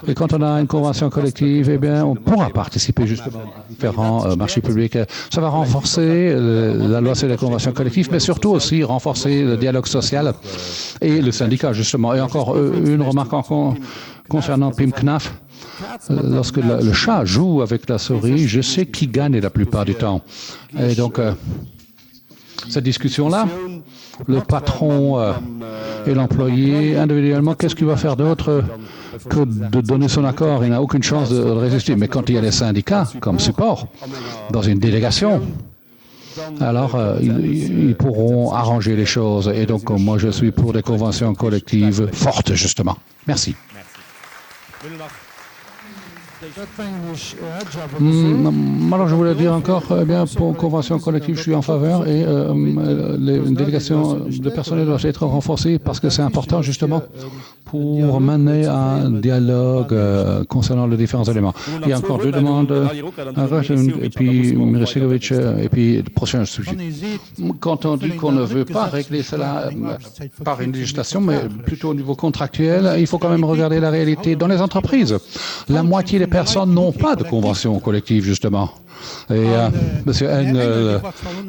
Et quand on a une convention collective, eh bien, on pourra participer justement à différents marchés publics. Ça va renforcer la loi sur les conventions collectives, mais surtout aussi renforcer le dialogue social et le syndicat, justement. Et encore une remarque concernant PIM-CNAF. Lorsque le chat joue avec la souris, je sais qui gagne la plupart du temps. Et donc, cette discussion-là, le patron et l'employé, individuellement, qu'est-ce qu'il va faire d'autre que de donner son accord? Il n'a aucune chance de résister. Mais quand il y a des syndicats comme support, dans une délégation, alors ils pourront arranger les choses. Et donc, moi, je suis pour des conventions collectives fortes, justement. Merci. Alors, je voulais dire encore, eh bien, pour une convention collective, je suis en faveur et une délégation de personnel doit être renforcée parce que c'est important, justement, pour mener un dialogue concernant les différents éléments. Il y a encore 2 demandes, et puis Mirosevic, et puis le prochain sujet. Quand on dit qu'on ne veut pas régler cela par une législation, mais plutôt au niveau contractuel, il faut quand même regarder la réalité dans les entreprises. La moitié des personnes n'ont pas de convention collective, justement. Et M. Engel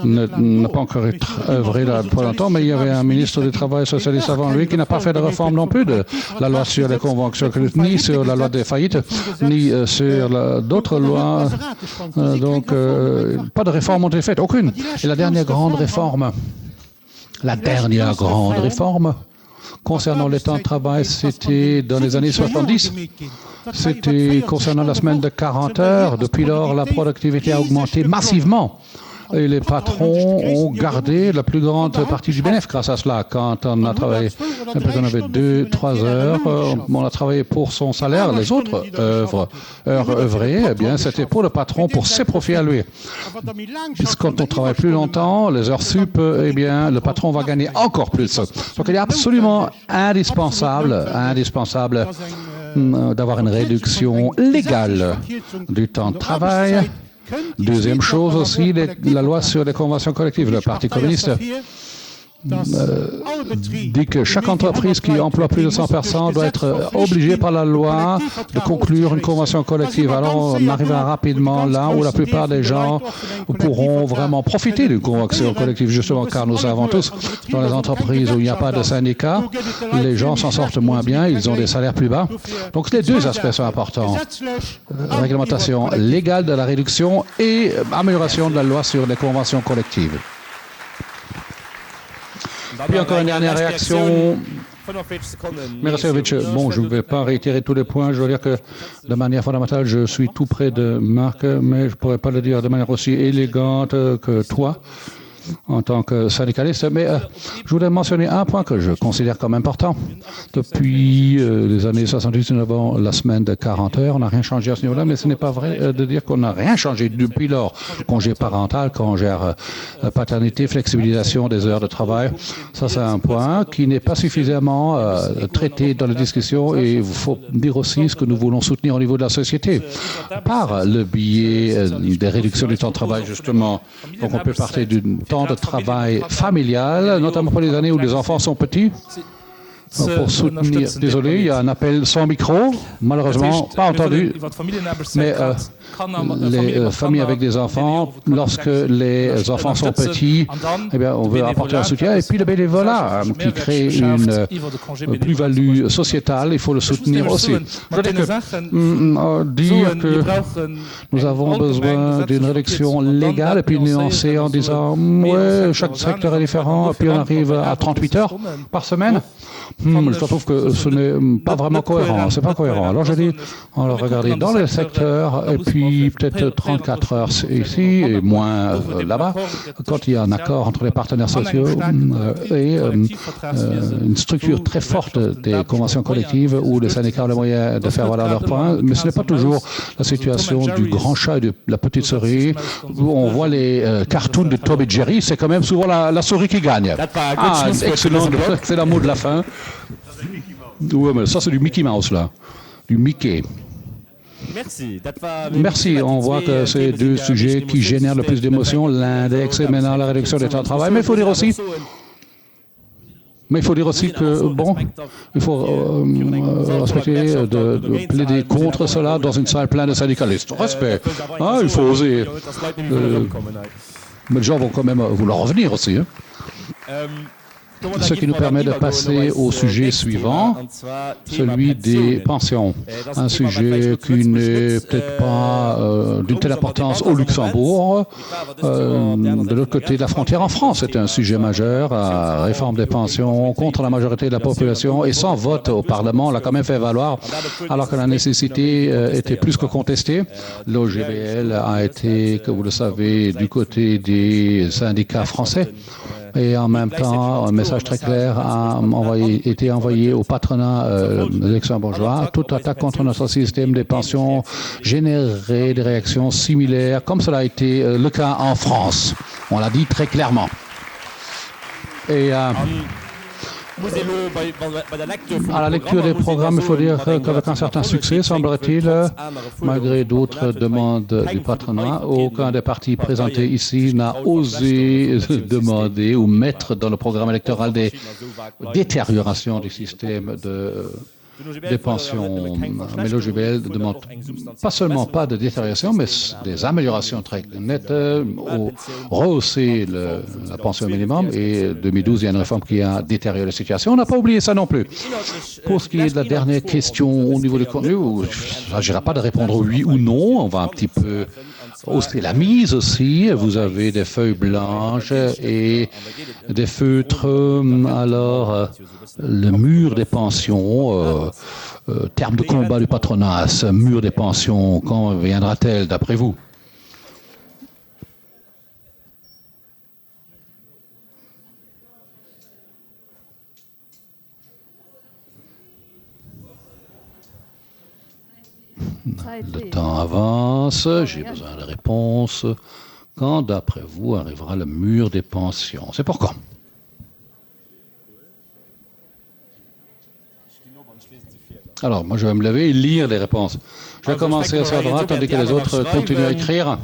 n'a pas encore œuvré là pour longtemps, mais il y avait un ministre du Travail socialiste avant lui qui n'a pas fait de réforme non plus de la loi sur les conventions collectives, ni sur la loi des faillites, ni sur d'autres lois. Donc, pas de réforme ont été faites, aucune. Et la dernière grande réforme, concernant les temps de travail, c'était dans les années 70. C'était concernant la semaine de 40 heures. Depuis lors, la productivité a augmenté massivement. Et les patrons ont gardé la plus grande partie du bénéfice grâce à cela. Quand on a travaillé, on avait 2-3 heures, on a travaillé pour son salaire. Les autres heures œuvrées, eh bien, c'était pour le patron, pour ses profits à lui. Puisque quand on travaille plus longtemps, les heures sup, eh bien, le patron va gagner encore plus. Donc, il est absolument indispensable d'avoir une réduction légale du temps de travail. Deuxième chose aussi, la loi sur les conventions collectives. Le Parti communiste dit que chaque entreprise qui emploie plus de 100 personnes doit être obligée par la loi de conclure une convention collective. Alors on arrivera rapidement là où la plupart des gens pourront vraiment profiter d'une convention collective, justement car nous savons tous, dans les entreprises où il n'y a pas de syndicat, les gens s'en sortent moins bien, ils ont des salaires plus bas. Donc les 2 aspects sont importants. Réglementation légale de la réduction et amélioration de la loi sur les conventions collectives. Puis encore une dernière réaction. Mirosevic, bon, je ne vais pas réitérer tous les points. Je veux dire que de manière fondamentale, je suis tout près de Marc, mais je ne pourrais pas le dire de manière aussi élégante que toi, en tant que syndicaliste. Mais je voudrais mentionner un point que je considère comme important. Depuis les années 70, nous avons la semaine de 40 heures. On n'a rien changé à ce niveau-là, mais ce n'est pas vrai de dire qu'on n'a rien changé depuis lors. Congé parental, congé paternité, flexibilisation des heures de travail. Ça, c'est un point qui n'est pas suffisamment traité dans la discussion et il faut dire aussi ce que nous voulons soutenir au niveau de la société. Par le biais des réductions du temps de travail, justement. Donc, on peut partir d'une temps de travail familial, notamment pour les années où les enfants sont petits. Pour soutenir, désolé, il y a un appel sans micro, malheureusement pas entendu, mais les familles avec des enfants, lorsque les enfants sont petits, eh bien, on veut apporter un soutien. Et puis le bénévolat qui crée une plus-value sociétale, il faut le soutenir aussi. Je veux dire que nous avons besoin d'une réduction légale et puis nuancée en disant, ouais, chaque secteur est différent, et puis on arrive à 38 heures par semaine. Je trouve que ce n'est pas vraiment cohérent. C'est pas cohérent. Alors je dis, on va regarder dans les secteurs et puis peut-être 34 heures ici et moins là-bas. Quand il y a un accord entre les partenaires sociaux et une structure très forte des conventions collectives où les syndicats ont les moyens de faire valoir leurs points, mais ce n'est pas toujours la situation du grand chat et de la petite souris où on voit les cartoons de Tom et Jerry. C'est quand même souvent la souris qui gagne. Ah, excellent. C'est le mot de la fin. Oui, mais ça c'est du Mickey Mouse là, du Mickey. Merci, on voit que c'est 2 sujets qui génèrent le plus d'émotions, l'index et maintenant la réduction des temps de travail. Mais il faut dire aussi que, bon, il faut respecter, de plaider contre cela dans une salle pleine de syndicalistes. Respect. Ah, il faut oser. Mais les gens vont quand même vouloir revenir aussi. Hein. Ce qui nous permet de passer au sujet suivant, celui des pensions. Un sujet qui n'est peut-être pas d'une telle importance au Luxembourg. De l'autre côté de la frontière en France, c'est un sujet majeur, la réforme des pensions contre la majorité de la population et sans vote au Parlement, on l'a quand même fait valoir, alors que la nécessité était plus que contestée. L'OGBL a été, que vous le savez, du côté des syndicats français. Et en même temps, un message très clair a été envoyé au patronat luxembourgeois. Toute attaque contre notre système des pensions générerait des réactions similaires, comme cela a été le cas en France. On l'a dit très clairement. Et À la lecture des programmes, il faut dire qu'avec un certain succès, semblerait-il, malgré d'autres demandes du patronat, aucun des partis présentés ici n'a osé demander ou mettre dans le programme électoral des détériorations du système des pensions. Mais le JBL ne demande pas seulement pas de détérioration, mais des améliorations très nettes, rehausser la pension minimum. Et 2012, il y a une réforme qui a détérioré la situation. On n'a pas oublié ça non plus. Pour ce qui est de la dernière question au niveau du contenu, il ne s'agira pas de répondre oui ou non. On va un petit peu hausser la mise aussi. Vous avez des feuilles blanches et des feutres. Alors, le mur des pensions, terme de combat du patronat, ce mur des pensions, quand viendra-t-elle d'après vous? Le temps avance, j'ai besoin de réponses. Quand, d'après vous, arrivera le mur des pensions? C'est pour quand? Alors, moi, je vais me lever et lire les réponses. Je vais commencer à sa droite, tandis que les autres continuent à écrire.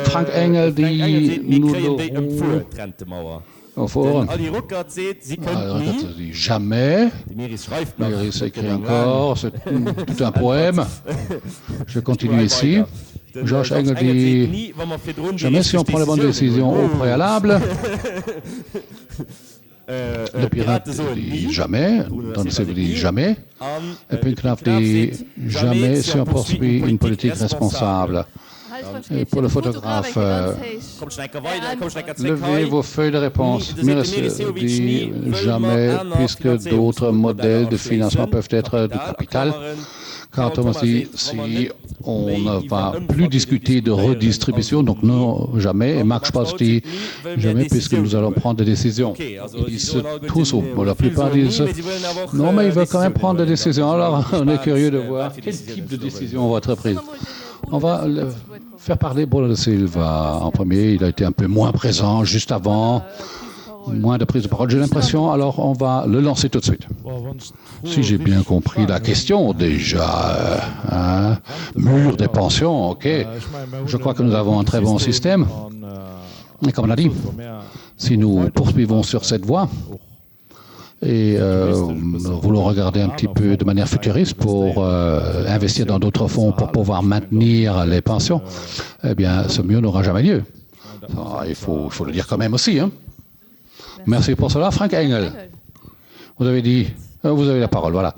Frank Engel dit, nous l'aurons au forum. Dit jamais. Méris écrit encore, c'est tout un poème. Je continue ici. Georges Engel dit, jamais si on prend les bonnes décisions au préalable. Le pirate dit jamais, Donald dit jamais, et puis Knaf dit jamais si on poursuit une politique responsable. Et pour le photographe, levez vos feuilles de réponse. Mirès dit jamais, puisque d'autres modèles de financement peuvent être du capital. Car Thomas dit, si on ne va plus discuter de redistribution, donc non, jamais. Et Marc Spass dit, jamais, puisque nous allons prendre des décisions. Ils disent tous, la plupart disent, non, mais ils veulent quand même prendre des décisions. Alors, on est curieux de voir quel type de décision va être prise. On va faire parler Bruno de Silva en premier. Il a été un peu moins présent juste avant. Moins de prise de parole, j'ai l'impression. Alors, on va le lancer tout de suite. Si j'ai bien compris la question, déjà, mur des pensions, OK. Je crois que nous avons un très bon système. Et comme on a dit, si nous poursuivons sur cette voie, et nous voulons regarder un petit peu de manière futuriste pour investir dans d'autres fonds pour pouvoir maintenir les pensions, eh bien, ce mieux n'aura jamais lieu. Il faut le dire quand même aussi, hein. Merci pour cela. Frank Engel, vous avez dit, vous avez la parole, voilà.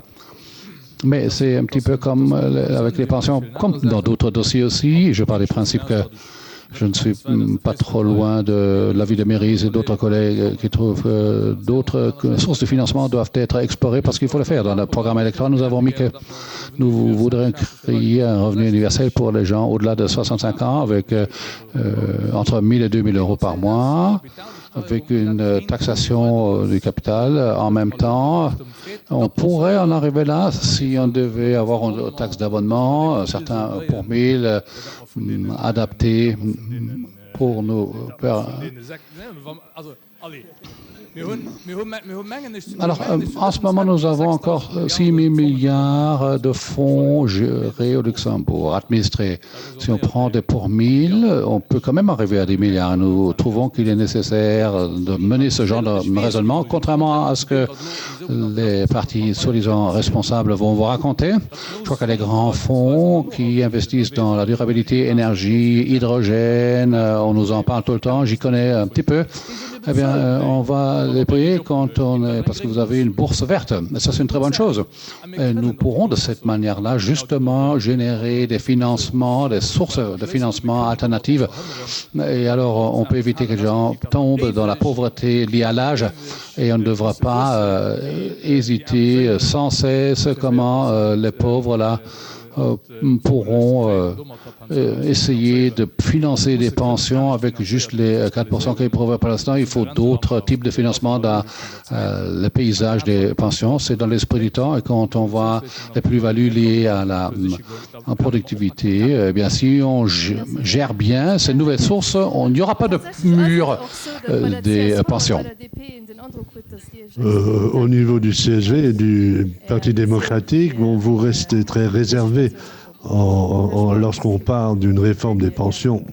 Mais c'est un petit peu comme avec les pensions, comme dans d'autres dossiers aussi. Je parle des principes que je ne suis pas trop loin de l'avis de Méris et d'autres collègues qui trouvent que d'autres sources de financement doivent être explorées parce qu'il faut le faire. Dans le programme électoral, nous avons mis que nous voudrions créer un revenu universel pour les gens au-delà de 65 ans avec entre 1 000 et 2 000 euros par mois, avec une taxation du capital en même temps. On pourrait en arriver là si on devait avoir une taxe d'abonnement, certains pour 1000, adaptés pour nos... Alors, en ce moment, nous avons encore 6 000 milliards de fonds gérés au Luxembourg, administrés. Si on prend des pour 1000, on peut quand même arriver à des milliards. Nous trouvons qu'il est nécessaire de mener ce genre de raisonnement, contrairement à ce que les partis soi-disant responsables vont vous raconter. Je crois qu'il y a des grands fonds qui investissent dans la durabilité, énergie, hydrogène. On nous en parle tout le temps. J'y connais un petit peu. Eh bien, on va les payer quand on est, parce que vous avez une bourse verte. Et ça, c'est une très bonne chose. Et nous pourrons de cette manière-là, justement, générer des financements, des sources de financement alternatives. Et alors, on peut éviter que les gens tombent dans la pauvreté liée à l'âge. Et on ne devra pas hésiter sans cesse comment les pauvres, là, pourront essayer de financer des pensions avec juste les 4% qu'ils proposent pour l'instant. Il faut d'autres types de financement dans le paysage des pensions. C'est dans l'esprit du temps. Et quand on voit les plus-values liées à la productivité, eh bien, si on gère bien ces nouvelles sources, il n'y aura pas de mur des pensions. Au niveau du CSV et du Parti démocratique, bon, vous restez très réservé lorsqu'on parle d'une réforme des pensions.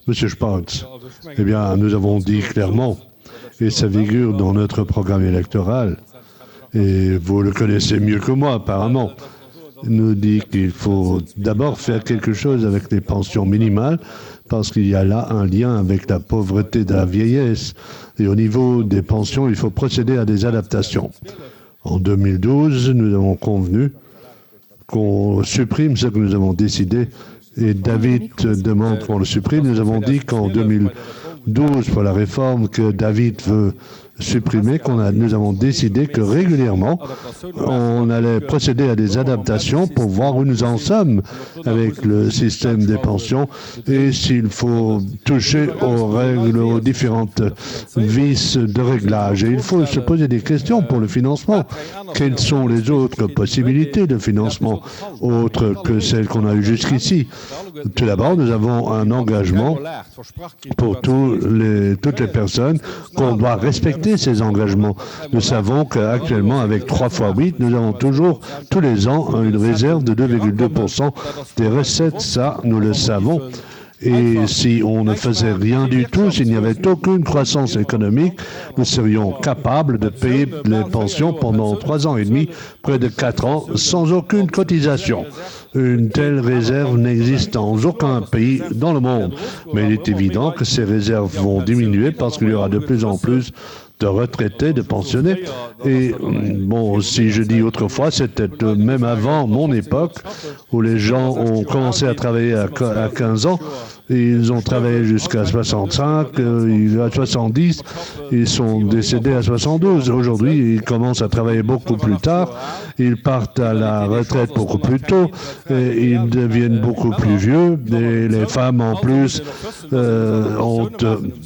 Monsieur Spaatz, eh bien, nous avons dit clairement, et ça figure dans notre programme électoral, et vous le connaissez mieux que moi apparemment, nous dit qu'il faut d'abord faire quelque chose avec les pensions minimales, parce qu'il y a là un lien avec la pauvreté de la vieillesse. Et au niveau des pensions, il faut procéder à des adaptations. En 2012, nous avons convenu qu'on supprime ce que nous avons décidé. Et David demande qu'on le supprime. Nous avons dit qu'en 2012, pour la réforme que David veut supprimer, nous avons décidé que régulièrement, on allait procéder à des adaptations pour voir où nous en sommes avec le système des pensions et s'il faut toucher aux règles, aux différentes vices de réglage. Et il faut se poser des questions pour le financement. Quelles sont les autres possibilités de financement autres que celles qu'on a eues jusqu'ici? Tout d'abord, nous avons un engagement pour toutes les personnes qu'on doit respecter ces engagements. Nous savons qu'actuellement, avec 3 fois 8, nous avons toujours, tous les ans, une réserve de 2,2% des recettes. Ça, nous le savons. Et si on ne faisait rien du tout, s'il n'y avait aucune croissance économique, nous serions capables de payer les pensions pendant 3 ans et demi, près de 4 ans, sans aucune cotisation. Une telle réserve n'existe dans aucun pays dans le monde. Mais il est évident que ces réserves vont diminuer parce qu'il y aura de plus en plus de retraités, de pensionnés. Et bon, si je dis autrefois, c'était même avant mon époque, où les gens ont commencé à travailler à 15 ans. Ils ont travaillé jusqu'à 65, à 70, ils sont décédés à 72. Aujourd'hui, ils commencent à travailler beaucoup plus tard, ils partent à la retraite beaucoup plus tôt, et ils deviennent beaucoup plus vieux, et les femmes en plus ont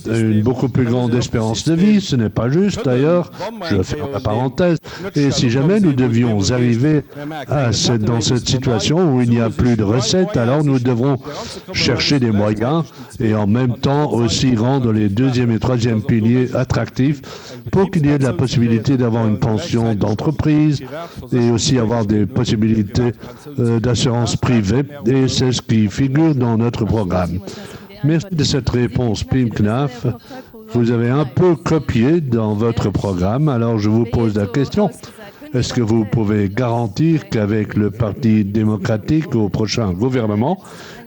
une beaucoup plus grande espérance de vie. Ce n'est pas juste d'ailleurs, je ferme la parenthèse. Et si jamais nous devions arriver dans cette situation où il n'y a plus de recettes, alors nous devrons chercher des moyens et en même temps aussi rendre les 2e et 3e piliers attractifs pour qu'il y ait de la possibilité d'avoir une pension d'entreprise et aussi avoir des possibilités d'assurance privée. Et c'est ce qui figure dans notre programme. Merci de cette réponse, Pim Knaf. Vous avez un peu copié dans votre programme, alors je vous pose la question. Est-ce que vous pouvez garantir qu'avec le Parti démocratique au prochain gouvernement,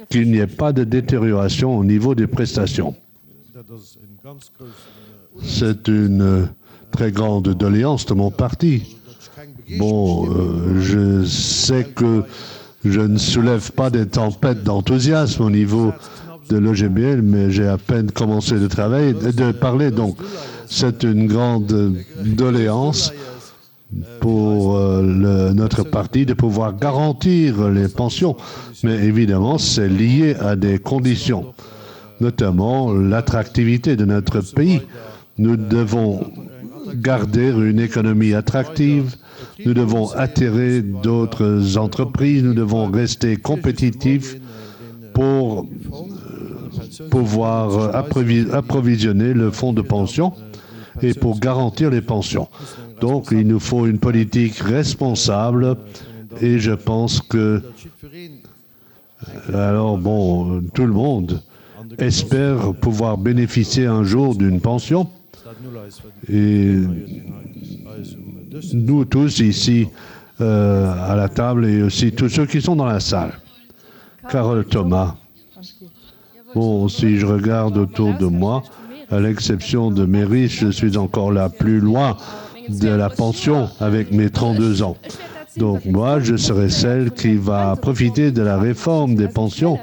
qu'il n'y ait pas de détérioration au niveau des prestations? C'est une très grande doléance de mon parti. Bon, je sais que je ne soulève pas des tempêtes d'enthousiasme au niveau de l'OGBL, mais j'ai à peine commencé de parler, donc c'est une grande doléance pour notre parti de pouvoir garantir les pensions. Mais évidemment, c'est lié à des conditions, notamment l'attractivité de notre pays. Nous devons garder une économie attractive, nous devons attirer d'autres entreprises, nous devons rester compétitifs pour pouvoir approvisionner le fonds de pension et pour garantir les pensions. Donc, il nous faut une politique responsable et je pense que, alors bon, tout le monde espère pouvoir bénéficier un jour d'une pension et nous tous ici à la table et aussi tous ceux qui sont dans la salle. Carole Thomas. Bon, si je regarde autour de moi, à l'exception de mes riches, je suis encore là plus loin de la pension avec mes 32 ans. Donc moi, je serai celle qui va profiter de la réforme des pensions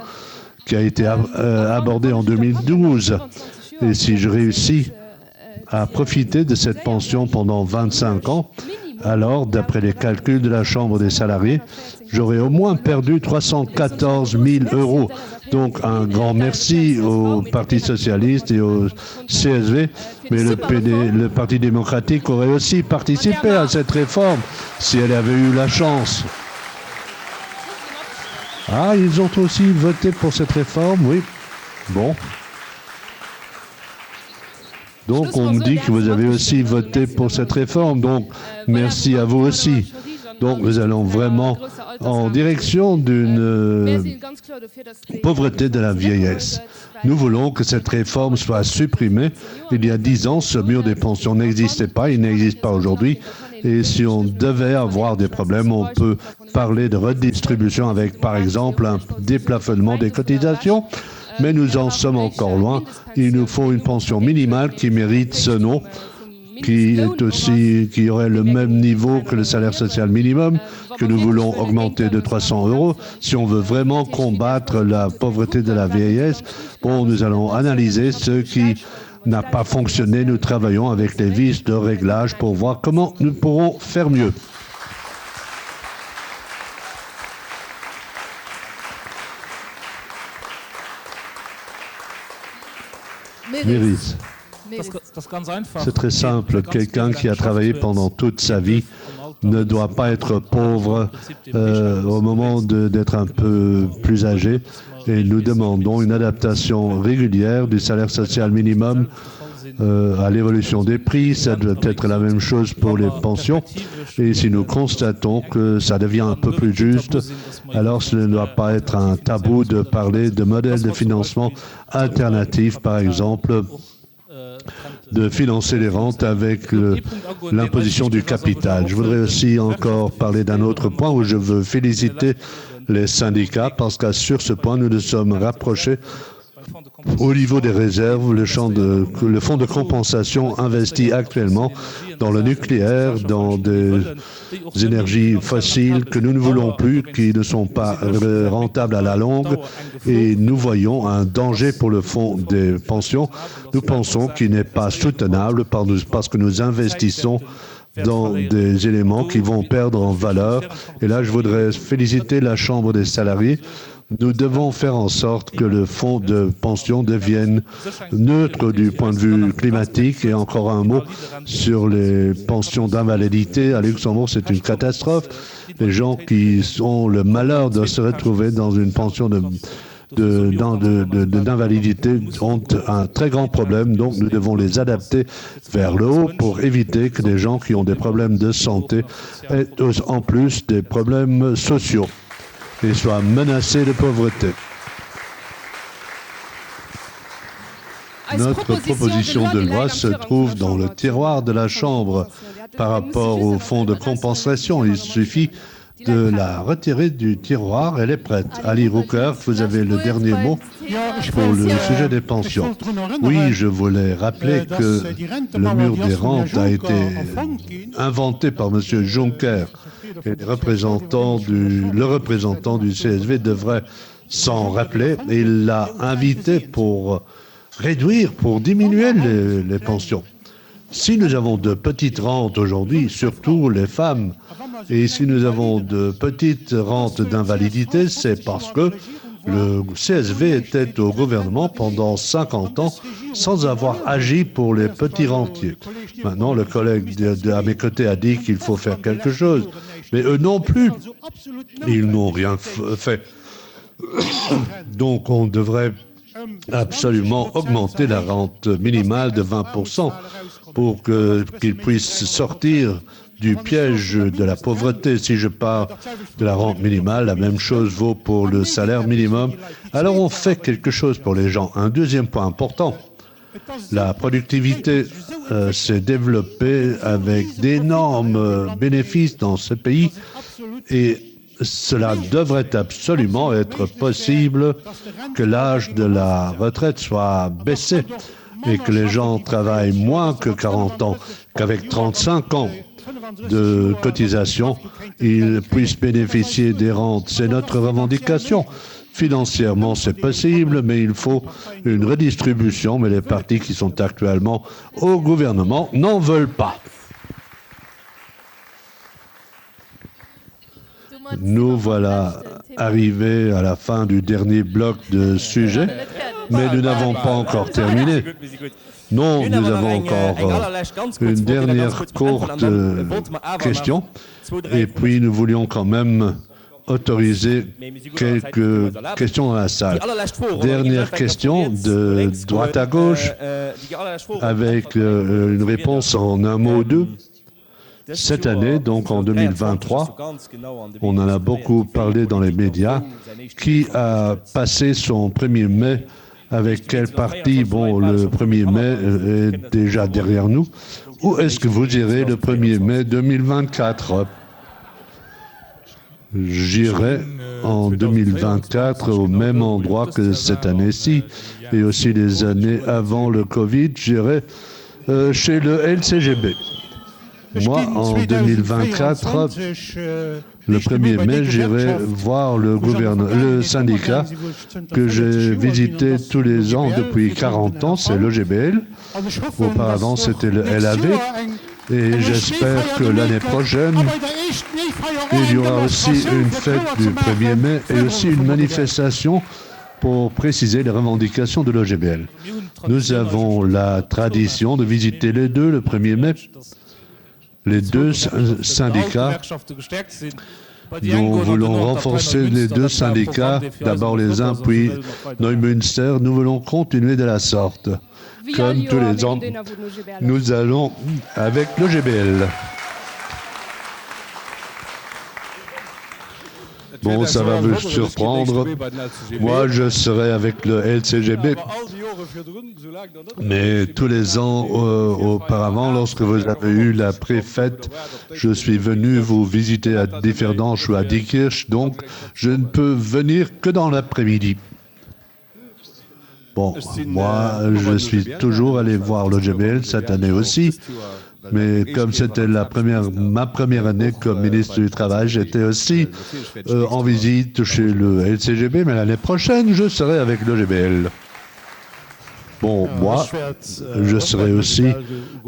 qui a été abordée en 2012. Et si je réussis à profiter de cette pension pendant 25 ans, alors, d'après les calculs de la Chambre des salariés, j'aurais au moins perdu 314 000 €. Donc, un grand merci au Parti socialiste et au CSV, mais le Parti démocratique aurait aussi participé à cette réforme si elle avait eu la chance. Ah, ils ont aussi voté pour cette réforme, oui. Bon. Donc, on me dit que vous avez aussi voté pour cette réforme. Donc, merci à vous aussi. Donc, nous allons vraiment en direction d'une pauvreté de la vieillesse. Nous voulons que cette réforme soit supprimée. Il y a 10 ans, ce mur des pensions n'existait pas. Il n'existe pas aujourd'hui. Et si on devait avoir des problèmes, on peut parler de redistribution avec, par exemple, un déplafonnement des cotisations. Mais nous en sommes encore loin. Il nous faut une pension minimale qui mérite ce nom, qui aurait le même niveau que le salaire social minimum, que nous voulons augmenter de 300 €. Si on veut vraiment combattre la pauvreté de la vieillesse, bon, nous allons analyser ce qui n'a pas fonctionné. Nous travaillons avec les vices de réglage pour voir comment nous pourrons faire mieux. Méris. C'est très simple. Quelqu'un qui a travaillé pendant toute sa vie ne doit pas être pauvre au moment d'être un peu plus âgé. Et nous demandons une adaptation régulière du salaire social minimum à l'évolution des prix. Ça doit être la même chose pour les pensions. Et si nous constatons que ça devient un peu plus juste, alors ce ne doit pas être un tabou de parler de modèles de financement alternatifs, par exemple, de financer les rentes avec l'imposition du capital. Je voudrais aussi encore parler d'un autre point où je veux féliciter les syndicats parce que sur ce point, nous nous sommes rapprochés au niveau des réserves. Le fonds de compensation investit actuellement dans le nucléaire, dans des énergies fossiles que nous ne voulons plus, qui ne sont pas rentables à la longue. Et nous voyons un danger pour le fonds des pensions. Nous pensons qu'il n'est pas soutenable parce que nous investissons dans des éléments qui vont perdre en valeur. Et là, je voudrais féliciter la Chambre des salariés. Nous devons faire en sorte que le fonds de pension devienne neutre du point de vue climatique. Et encore un mot sur les pensions d'invalidité. À Luxembourg, c'est une catastrophe. Les gens qui ont le malheur de se retrouver dans une pension d'invalidité ont un très grand problème, donc nous devons les adapter vers le haut pour éviter que des gens qui ont des problèmes de santé aient en plus des problèmes sociaux et soient menacés de pauvreté. Notre proposition de loi se trouve dans le tiroir de la Chambre par rapport au fonds de compensation. Il suffit de la retirer du tiroir, elle est prête. Ali Rucker, vous avez le dernier mot pour le sujet des pensions. Oui, je voulais rappeler que le mur des rentes a été inventé par M. Juncker et le représentant du CSV devrait s'en rappeler. Il l'a invité pour diminuer les pensions. Si nous avons de petites rentes aujourd'hui, surtout les femmes, et si nous avons de petites rentes d'invalidité, c'est parce que le CSV était au gouvernement pendant 50 ans sans avoir agi pour les petits rentiers. Maintenant, le collègue à mes côtés a dit qu'il faut faire quelque chose, mais eux non plus, ils n'ont rien fait. Donc, on devrait absolument augmenter la rente minimale de 20% pour qu'ils puissent sortir du piège de la pauvreté. Si je parle de la rente minimale, la même chose vaut pour le salaire minimum. Alors on fait quelque chose pour les gens. Un deuxième point important, la productivité s'est développée avec d'énormes bénéfices dans ce pays et cela devrait absolument être possible que l'âge de la retraite soit baissé et que les gens travaillent moins que 40 ans, qu'avec 35 ans de cotisation, ils puissent bénéficier des rentes. C'est notre revendication. Financièrement, c'est possible, mais il faut une redistribution. Mais les partis qui sont actuellement au gouvernement n'en veulent pas. Nous voilà arrivés à la fin du dernier bloc de sujets, mais nous n'avons pas encore terminé. Non, nous avons encore une dernière courte question, et puis nous voulions quand même autoriser quelques questions dans la salle. Dernière question de droite à gauche, avec une réponse en un mot ou deux. Cette année, donc en 2023, on en a beaucoup parlé dans les médias, qui a passé son 1er mai avec quel parti? Bon, le 1er mai est déjà derrière nous. Où est-ce que vous irez le 1er mai 2024? J'irai en 2024 au même endroit que cette année-ci et aussi les années avant le Covid, j'irai chez le LCGB. Moi, en 2024, le 1er mai, j'irai voir le syndicat que j'ai visité tous les ans depuis 40 ans, c'est l'OGBL. Auparavant, c'était le LAV. Et j'espère que l'année prochaine, il y aura aussi une fête du 1er mai et aussi une manifestation pour préciser les revendications de l'OGBL. Nous avons la tradition de visiter les deux le 1er mai. Les deux syndicats, nous voulons renforcer les deux syndicats, d'abord les uns puis Neumünster, nous voulons continuer de la sorte. Comme tous les ans, nous allons avec l'OGBL. Bon, ça va vous surprendre. Moi, je serai avec le LCGB. Mais tous les ans auparavant, lorsque vous avez eu la préfète, je suis venu vous visiter à Differdange ou à Diekirch, donc je ne peux venir que dans l'après-midi. Bon, moi, je suis toujours allé voir l'OGBL cette année aussi. Mais comme c'était ma première année comme ministre du Travail, j'étais aussi en visite chez le LCGB, mais l'année prochaine, je serai avec l'OGBL. Bon, moi, je serai aussi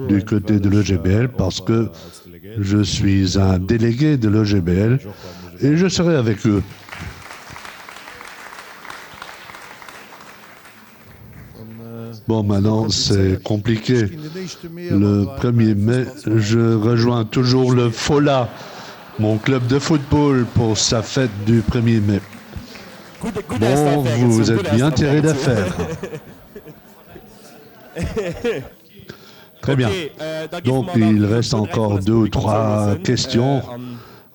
du côté de l'OGBL parce que je suis un délégué de l'OGBL et je serai avec eux. Bon, maintenant, c'est compliqué. Le 1er mai, je rejoins toujours le FOLA, mon club de football, pour sa fête du 1er mai. Bon, vous êtes bien tiré d'affaire. Très bien. Donc, il reste encore 2 ou 3 questions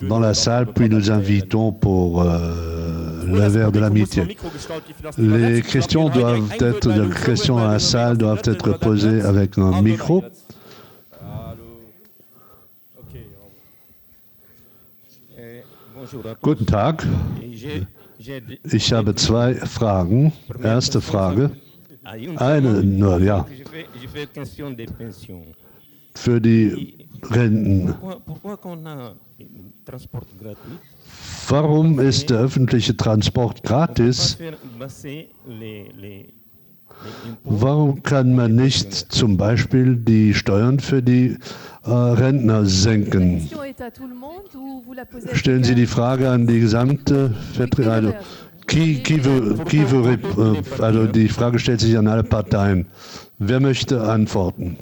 dans la salle, puis nous invitons pour le verre de l'amitié. Les questions doivent être, les questions à la salle doivent être posées avec un micro. Guten Tag. Ich habe 2 Fragen. Erste Frage. Eine nur, ja. Für die Renten. Warum ist der öffentliche Transport gratis? Warum kann man nicht zum Beispiel die Steuern für die Rentner senken? Stellen Sie die Frage an die gesamte Vertretung. Also die Frage stellt sich an alle Parteien. Wer möchte antworten?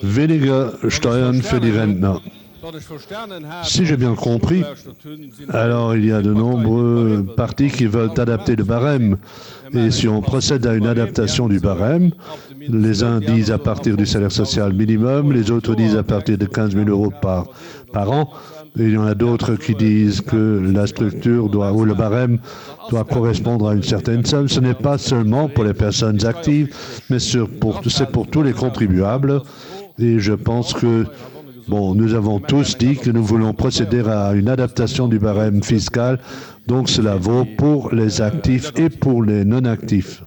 Weniger Steuern für die Rentner. Si j'ai bien compris, alors il y a de nombreux partis qui veulent adapter le barème. Et si on procède à une adaptation du barème, les uns disent à partir du salaire social minimum, les autres disent à partir de 15 000 € par an. Et il y en a d'autres qui disent que la structure ou le barème doit correspondre à une certaine somme. Ce n'est pas seulement pour les personnes actives, mais c'est pour tous les contribuables. Et je pense que, bon, nous avons tous dit que nous voulons procéder à une adaptation du barème fiscal. Donc cela vaut pour les actifs et pour les non-actifs.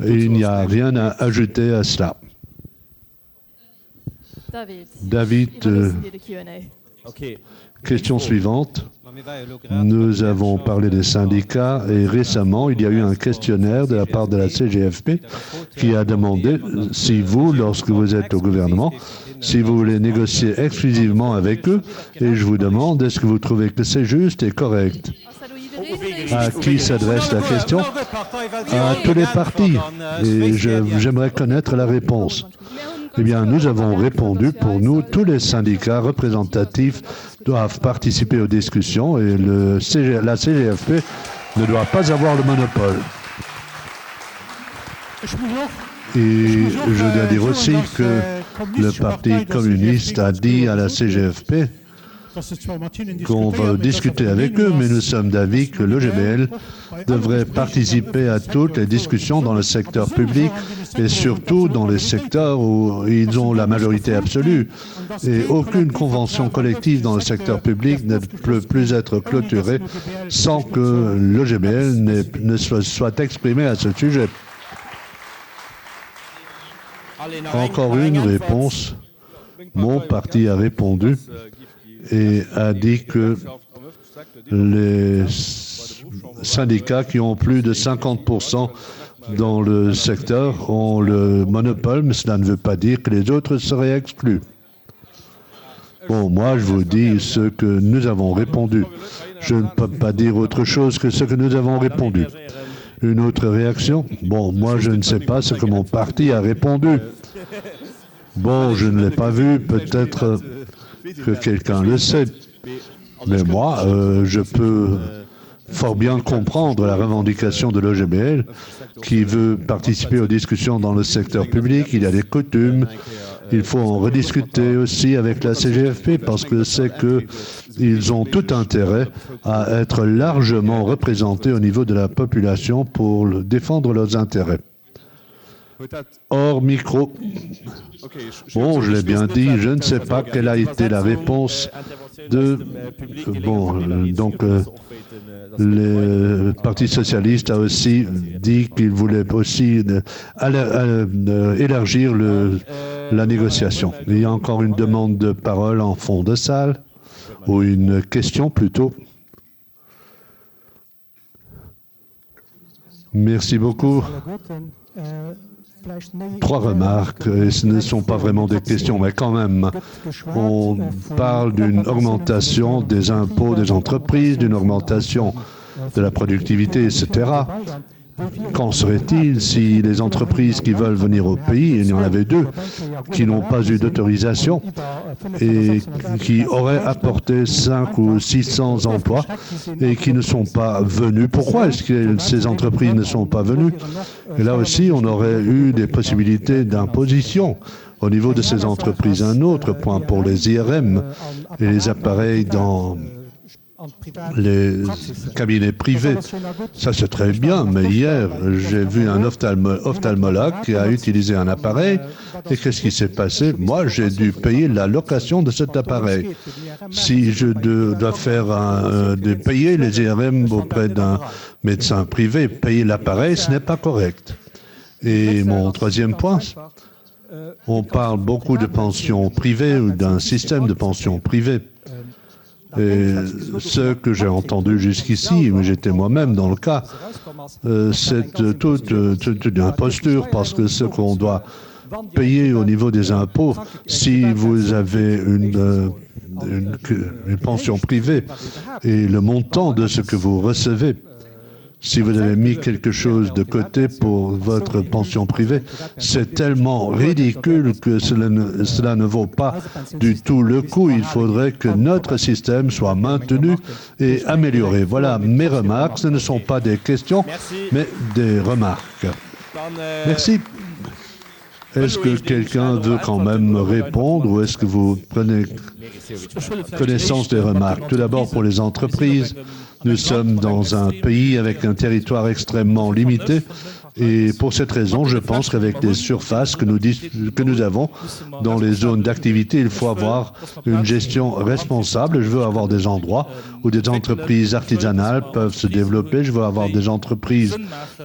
Et il n'y a rien à ajouter à cela. David, question suivante. Nous avons parlé des syndicats et récemment, il y a eu un questionnaire de la part de la CGFP qui a demandé si vous, lorsque vous êtes au gouvernement, si vous voulez négocier exclusivement avec eux, et je vous demande, est-ce que vous trouvez que c'est juste et correct? À qui s'adresse la question? À tous les partis. Et j'aimerais connaître la réponse. Eh bien, nous avons répondu, pour nous, tous les syndicats représentatifs doivent participer aux discussions et la CGFP ne doit pas avoir le monopole. Et je dois dire aussi que le Parti communiste a dit à la CGFP qu'on va discuter avec eux, mais nous sommes d'avis que l'OGBL devrait participer à toutes les discussions dans le secteur public et surtout dans les secteurs où ils ont la majorité absolue. Et aucune convention collective dans le secteur public ne peut plus être clôturée sans que l'OGBL ne soit exprimé à ce sujet. Encore une réponse. Mon parti a répondu et a dit que les syndicats qui ont plus de 50% dans le secteur ont le monopole, mais cela ne veut pas dire que les autres seraient exclus. Bon, moi, je vous dis ce que nous avons répondu. Je ne peux pas dire autre chose que ce que nous avons répondu. Une autre réaction? Bon, moi, je ne sais pas ce que mon parti a répondu. Bon, je ne l'ai pas vu, peut-être que quelqu'un le sait. Mais moi, je peux fort bien comprendre la revendication de l'OGBL qui veut participer aux discussions dans le secteur public. Il y a des coutumes. Il faut en rediscuter aussi avec la CGFP parce que c'est qu'ils ont tout intérêt à être largement représentés au niveau de la population pour défendre leurs intérêts. Hors micro. Bon, je l'ai bien dit, je ne sais pas quelle a été la réponse de... Bon, donc le Parti socialiste a aussi dit qu'il voulait aussi élargir la négociation. Il y a encore une demande de parole en fond de salle, ou une question plutôt. Merci beaucoup. 3 remarques, et ce ne sont pas vraiment des questions, mais quand même, on parle d'une augmentation des impôts des entreprises, d'une augmentation de la productivité, etc. Qu'en serait-il si les entreprises qui veulent venir au pays, il y en avait 2, qui n'ont pas eu d'autorisation et qui auraient apporté 500 ou 600 emplois et qui ne sont pas venus? Pourquoi est-ce que ces entreprises ne sont pas venues? Et là aussi, on aurait eu des possibilités d'imposition au niveau de ces entreprises. Un autre point pour les IRM et les appareils dans les cabinets privés. Ça, c'est très bien, mais hier, j'ai vu un ophtalmologue qui a utilisé un appareil, et qu'est-ce qui s'est passé? Moi, j'ai dû payer la location de cet appareil. Si je dois payer les IRM auprès d'un médecin privé, payer l'appareil, ce n'est pas correct. Et mon troisième point, on parle beaucoup de pensions privées ou d'un système de pensions privées. Et ce que j'ai entendu jusqu'ici, mais j'étais moi-même dans le cas, c'est toute une imposture parce que ce qu'on doit payer au niveau des impôts, si vous avez une pension privée et le montant de ce que vous recevez, si vous avez mis quelque chose de côté pour votre pension privée, c'est tellement ridicule que cela ne vaut pas du tout le coup. Il faudrait que notre système soit maintenu et amélioré. Voilà mes remarques. Ce ne sont pas des questions, mais des remarques. Merci. Est-ce que quelqu'un veut quand même répondre ou est-ce que vous prenez connaissance des remarques? Tout d'abord, pour les entreprises, nous sommes dans un pays avec un territoire extrêmement limité et pour cette raison, je pense qu'avec les surfaces que nous avons dans les zones d'activité, il faut avoir une gestion responsable. Je veux avoir des endroits où des entreprises artisanales peuvent se développer. Je veux avoir des entreprises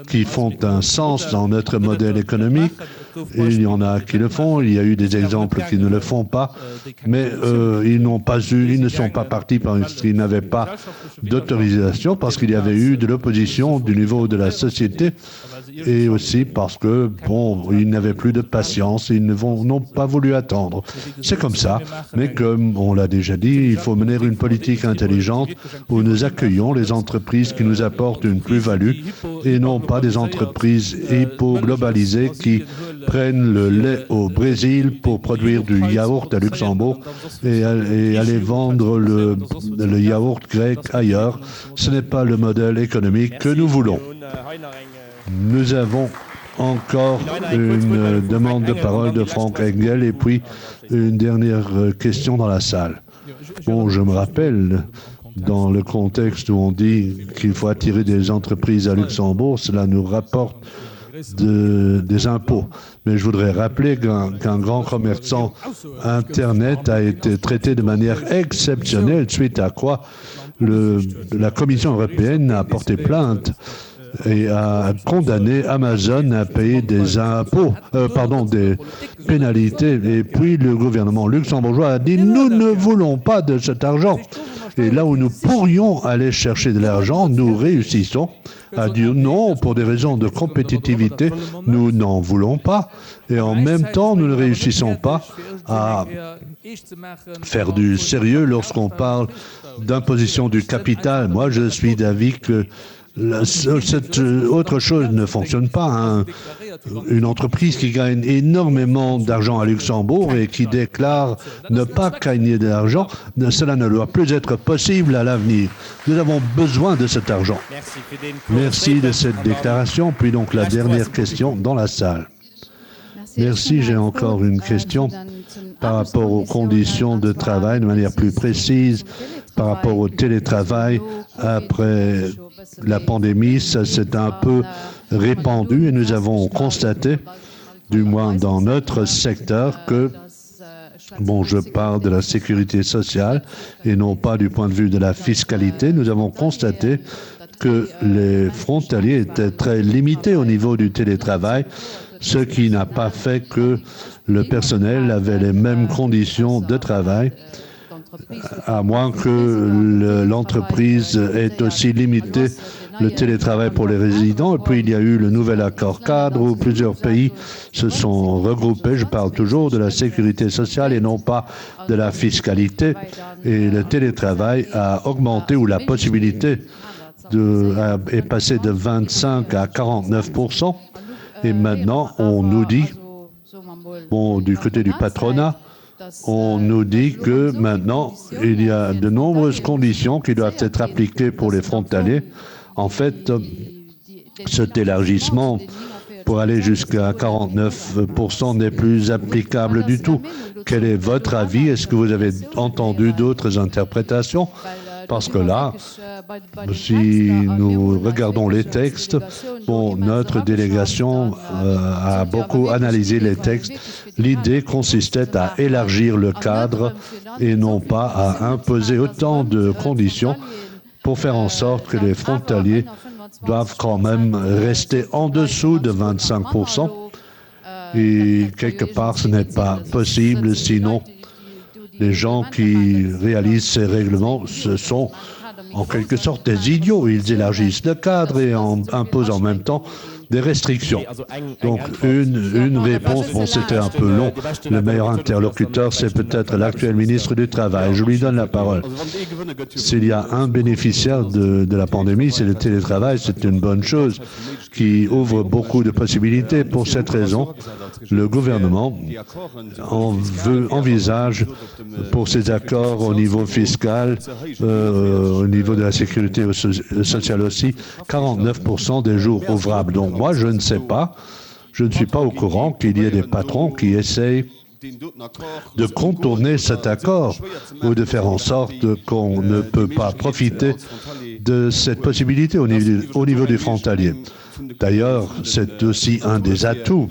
qui font un sens dans notre modèle économique. Il y en a qui le font, il y a eu des exemples qui ne le font pas, mais ils ne sont pas partis parce qu'ils n'avaient pas d'autorisation, parce qu'il y avait eu de l'opposition du niveau de la société, et aussi parce que, bon, ils n'avaient plus de patience, ils n'ont pas voulu attendre. C'est comme ça, mais comme on l'a déjà dit, il faut mener une politique intelligente où nous accueillons les entreprises qui nous apportent une plus-value et non pas des entreprises hypo-globalisées qui prennent le lait au Brésil pour produire du yaourt à Luxembourg et aller vendre le yaourt grec ailleurs. Ce n'est pas le modèle économique que nous voulons. Nous avons encore une demande de parole de Frank Engel et puis une dernière question dans la salle. Bon, je me rappelle, dans le contexte où on dit qu'il faut attirer des entreprises à Luxembourg, cela nous rapporte des impôts. Mais je voudrais rappeler qu'un grand commerçant Internet a été traité de manière exceptionnelle, suite à quoi la Commission européenne a porté plainte et a condamné Amazon à payer des impôts, des pénalités. Et puis le gouvernement luxembourgeois a dit « Nous ne voulons pas de cet argent ». Et là où nous pourrions aller chercher de l'argent, nous réussissons à dire non, pour des raisons de compétitivité, nous n'en voulons pas. Et en même temps, nous ne réussissons pas à faire du sérieux lorsqu'on parle d'imposition du capital. Moi, je suis d'avis que cette autre chose ne fonctionne pas. Une entreprise qui gagne énormément d'argent à Luxembourg et qui déclare ne pas gagner de l'argent, cela ne doit plus être possible à l'avenir. Nous avons besoin de cet argent. Merci de cette déclaration. Puis donc la dernière question dans la salle. Merci, j'ai encore une question par rapport aux conditions de travail de manière plus précise, par rapport au télétravail. Après la pandémie, ça s'est un peu répandu et nous avons constaté, du moins dans notre secteur, que, bon, je parle de la sécurité sociale et non pas du point de vue de la fiscalité, nous avons constaté que les frontaliers étaient très limités au niveau du télétravail, ce qui n'a pas fait que le personnel avait les mêmes conditions de travail, à moins que l'entreprise ait aussi limité le télétravail pour les résidents. Et puis il y a eu le nouvel accord cadre où plusieurs pays se sont regroupés. Je parle toujours de la sécurité sociale et non pas de la fiscalité. Et le télétravail a augmenté, ou la possibilité est passée de 25 à 49%. Et maintenant, on nous dit, bon, du côté du patronat, on nous dit que maintenant, il y a de nombreuses conditions qui doivent être appliquées pour les frontaliers. En fait, cet élargissement pour aller jusqu'à 49% n'est plus applicable du tout. Quel est votre avis? Est-ce que vous avez entendu d'autres interprétations? Parce que là, si nous regardons les textes, bon, notre délégation a beaucoup analysé les textes. L'idée consistait à élargir le cadre et non pas à imposer autant de conditions pour faire en sorte que les frontaliers doivent quand même rester en dessous de 25%. Et quelque part, ce n'est pas possible, sinon les gens qui réalisent ces règlements, ce sont en quelque sorte des idiots. Ils élargissent le cadre et imposent en même temps des restrictions. Donc une réponse, bon, c'était un peu long. Le meilleur interlocuteur, c'est peut-être l'actuel ministre du Travail. Je lui donne la parole. S'il y a un bénéficiaire de la pandémie, c'est le télétravail. C'est une bonne chose qui ouvre beaucoup de possibilités. Pour cette raison, le gouvernement envisage pour ces accords au niveau fiscal, au niveau de la sécurité sociale aussi, 49% des jours ouvrables. Donc moi, je ne sais pas, je ne suis pas au courant qu'il y ait des patrons qui essayent de contourner cet accord ou de faire en sorte qu'on ne peut pas profiter de cette possibilité au niveau des frontaliers. D'ailleurs, c'est aussi un des atouts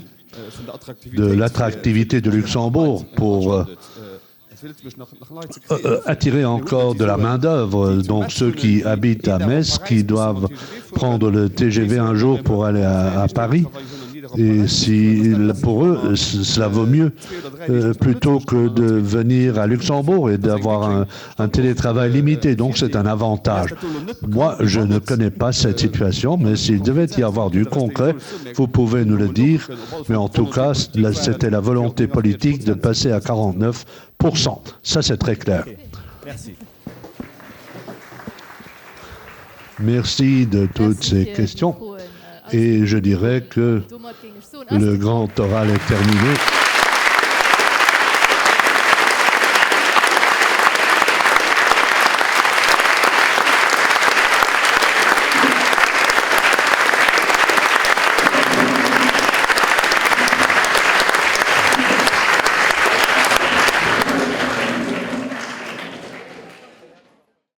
de l'attractivité de Luxembourg pour attirer encore de la main-d'œuvre. Donc ceux qui habitent à Metz, qui doivent prendre le TGV un jour pour aller à Paris, Et si pour eux, cela vaut mieux plutôt que de venir à Luxembourg et d'avoir un télétravail limité. Donc c'est un avantage. Moi, je ne connais pas cette situation, mais s'il devait y avoir du concret, vous pouvez nous le dire. Mais en tout cas, c'était la volonté politique de passer à 49%. Ça, c'est très clair. Merci. Merci de toutes ces questions. Et je dirais que le grand oral est terminé.